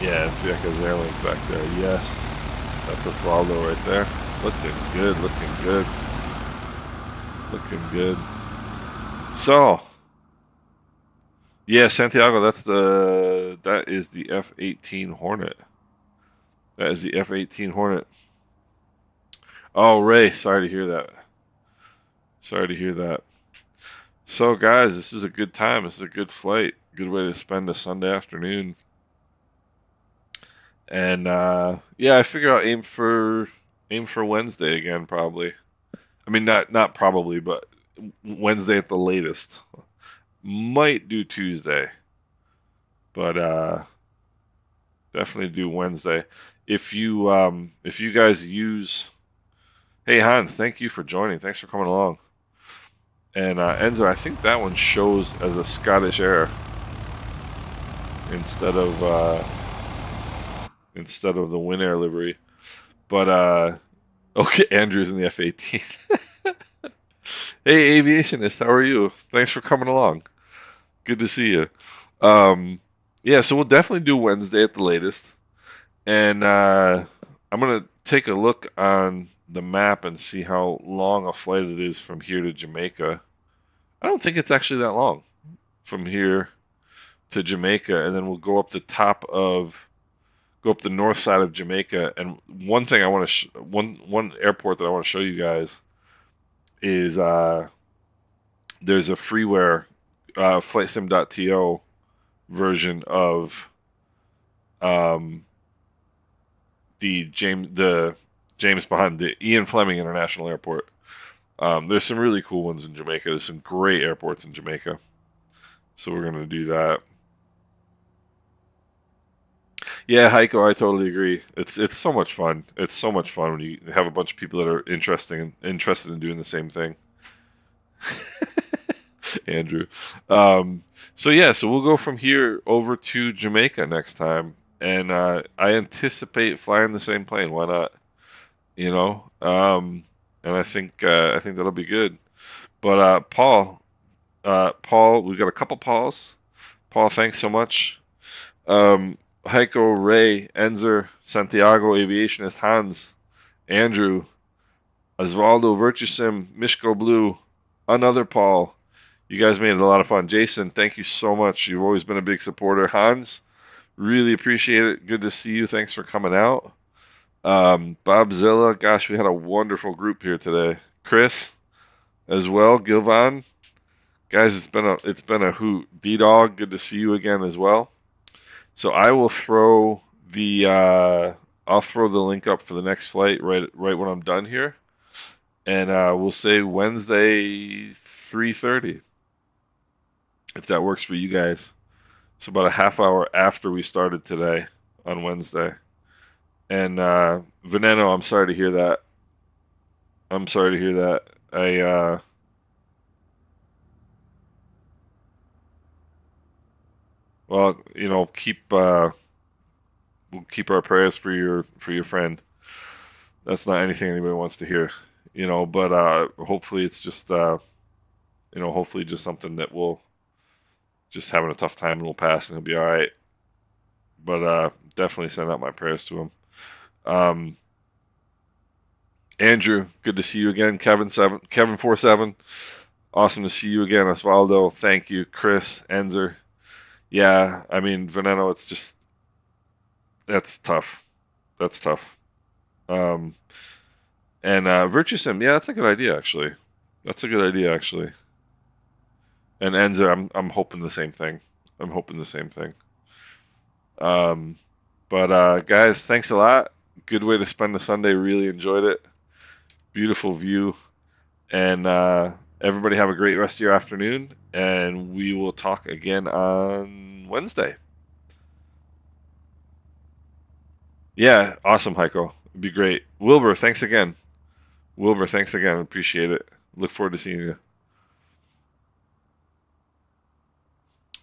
Speaker 1: Yeah, Vieques Airlink back there. Yes. That's Osvaldo right there. Looking good, looking good. Looking good. So, yeah, Santiago, that is the F-18 Hornet. That is the F-18 Hornet. Oh, Ray, sorry to hear that. Sorry to hear that. So, guys, this was a good time. This is a good flight. Good way to spend a Sunday afternoon. And yeah, I figure I'll aim for Wednesday again, probably. I mean, not probably, but Wednesday at the latest. Might do Tuesday, but definitely do Wednesday. If you guys use, hey Hans, thank you for joining. Thanks for coming along. And Enzo, I think that one shows as a Scottish Air instead of the Win Air livery. But okay, Andrew's in the F-18. Hey, aviationist, how are you? Thanks for coming along. Good to see you. Um, yeah, so we'll definitely do Wednesday at the latest. And I'm gonna take a look on the map and see how long a flight it is from here to Jamaica. I don't think it's actually that long from here to Jamaica, and then we'll go up the north side of Jamaica. And one thing I want to one airport that I want to show you guys is there's a freeware flightsim.to version of um, the James Bond, the Ian Fleming International Airport. There's some really cool ones in Jamaica. There's some great airports in Jamaica, so we're gonna do that. Yeah, Heiko, I totally agree. It's so much fun. It's so much fun when you have a bunch of people that are interested in doing the same thing. Andrew. So yeah, so we'll go from here over to Jamaica next time, and I anticipate flying the same plane. Why not? You know, and I think that'll be good. But Paul, we've got a couple Pauls. Paul, thanks so much. Heiko, Ray, Enzer, Santiago, Aviationist, Hans, Andrew, Osvaldo, Virtusim, Mishko Blue, another Paul. You guys made it a lot of fun. Jason, thank you so much. You've always been a big supporter. Hans, really appreciate it. Good to see you. Thanks for coming out. Bob Zilla, gosh, we had a wonderful group here today. Chris, as well. Gilvan, guys, it's been a hoot. D Dog, good to see you again as well. So I will throw the I'll throw the link up for the next flight right when I'm done here, and we'll say Wednesday 3:30 if that works for you guys. So about a half hour after we started today on Wednesday. And Veneno, I'm sorry to hear that. I'm sorry to hear that. Well, you know, we'll keep our prayers for your friend. That's not anything anybody wants to hear, you know. But hopefully it's just you know, hopefully just something that will just having a tough time and will pass and he'll be all right. But definitely send out my prayers to him. Um, Andrew, good to see you again. Kevin 47, awesome to see you again. Osvaldo, thank you. Chris, Enzer, yeah. I mean, Veneno, it's just that's tough. That's tough. Um, and Virtue Sim, yeah, that's a good idea actually. That's a good idea actually. And Enzer, I'm hoping the same thing. I'm hoping the same thing. Um, but guys, thanks a lot. Good way to spend the Sunday. Really enjoyed it. Beautiful view. And everybody have a great rest of your afternoon, and we will talk again on Wednesday. Yeah, awesome, Heiko. It'd be great. Wilbur, thanks again. Wilbur, thanks again. Appreciate it. Look forward to seeing you.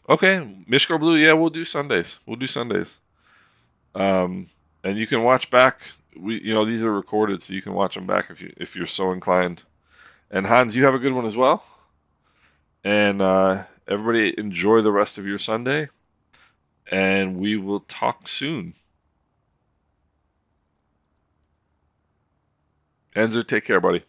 Speaker 1: Okay, Mishko Blue. Yeah, we'll do Sundays. We'll do Sundays. Um, and you can watch back. These are recorded, so you can watch them back if you're so inclined. And Hans, you have a good one as well. And everybody enjoy the rest of your Sunday. And we will talk soon. Enzo, take care, buddy.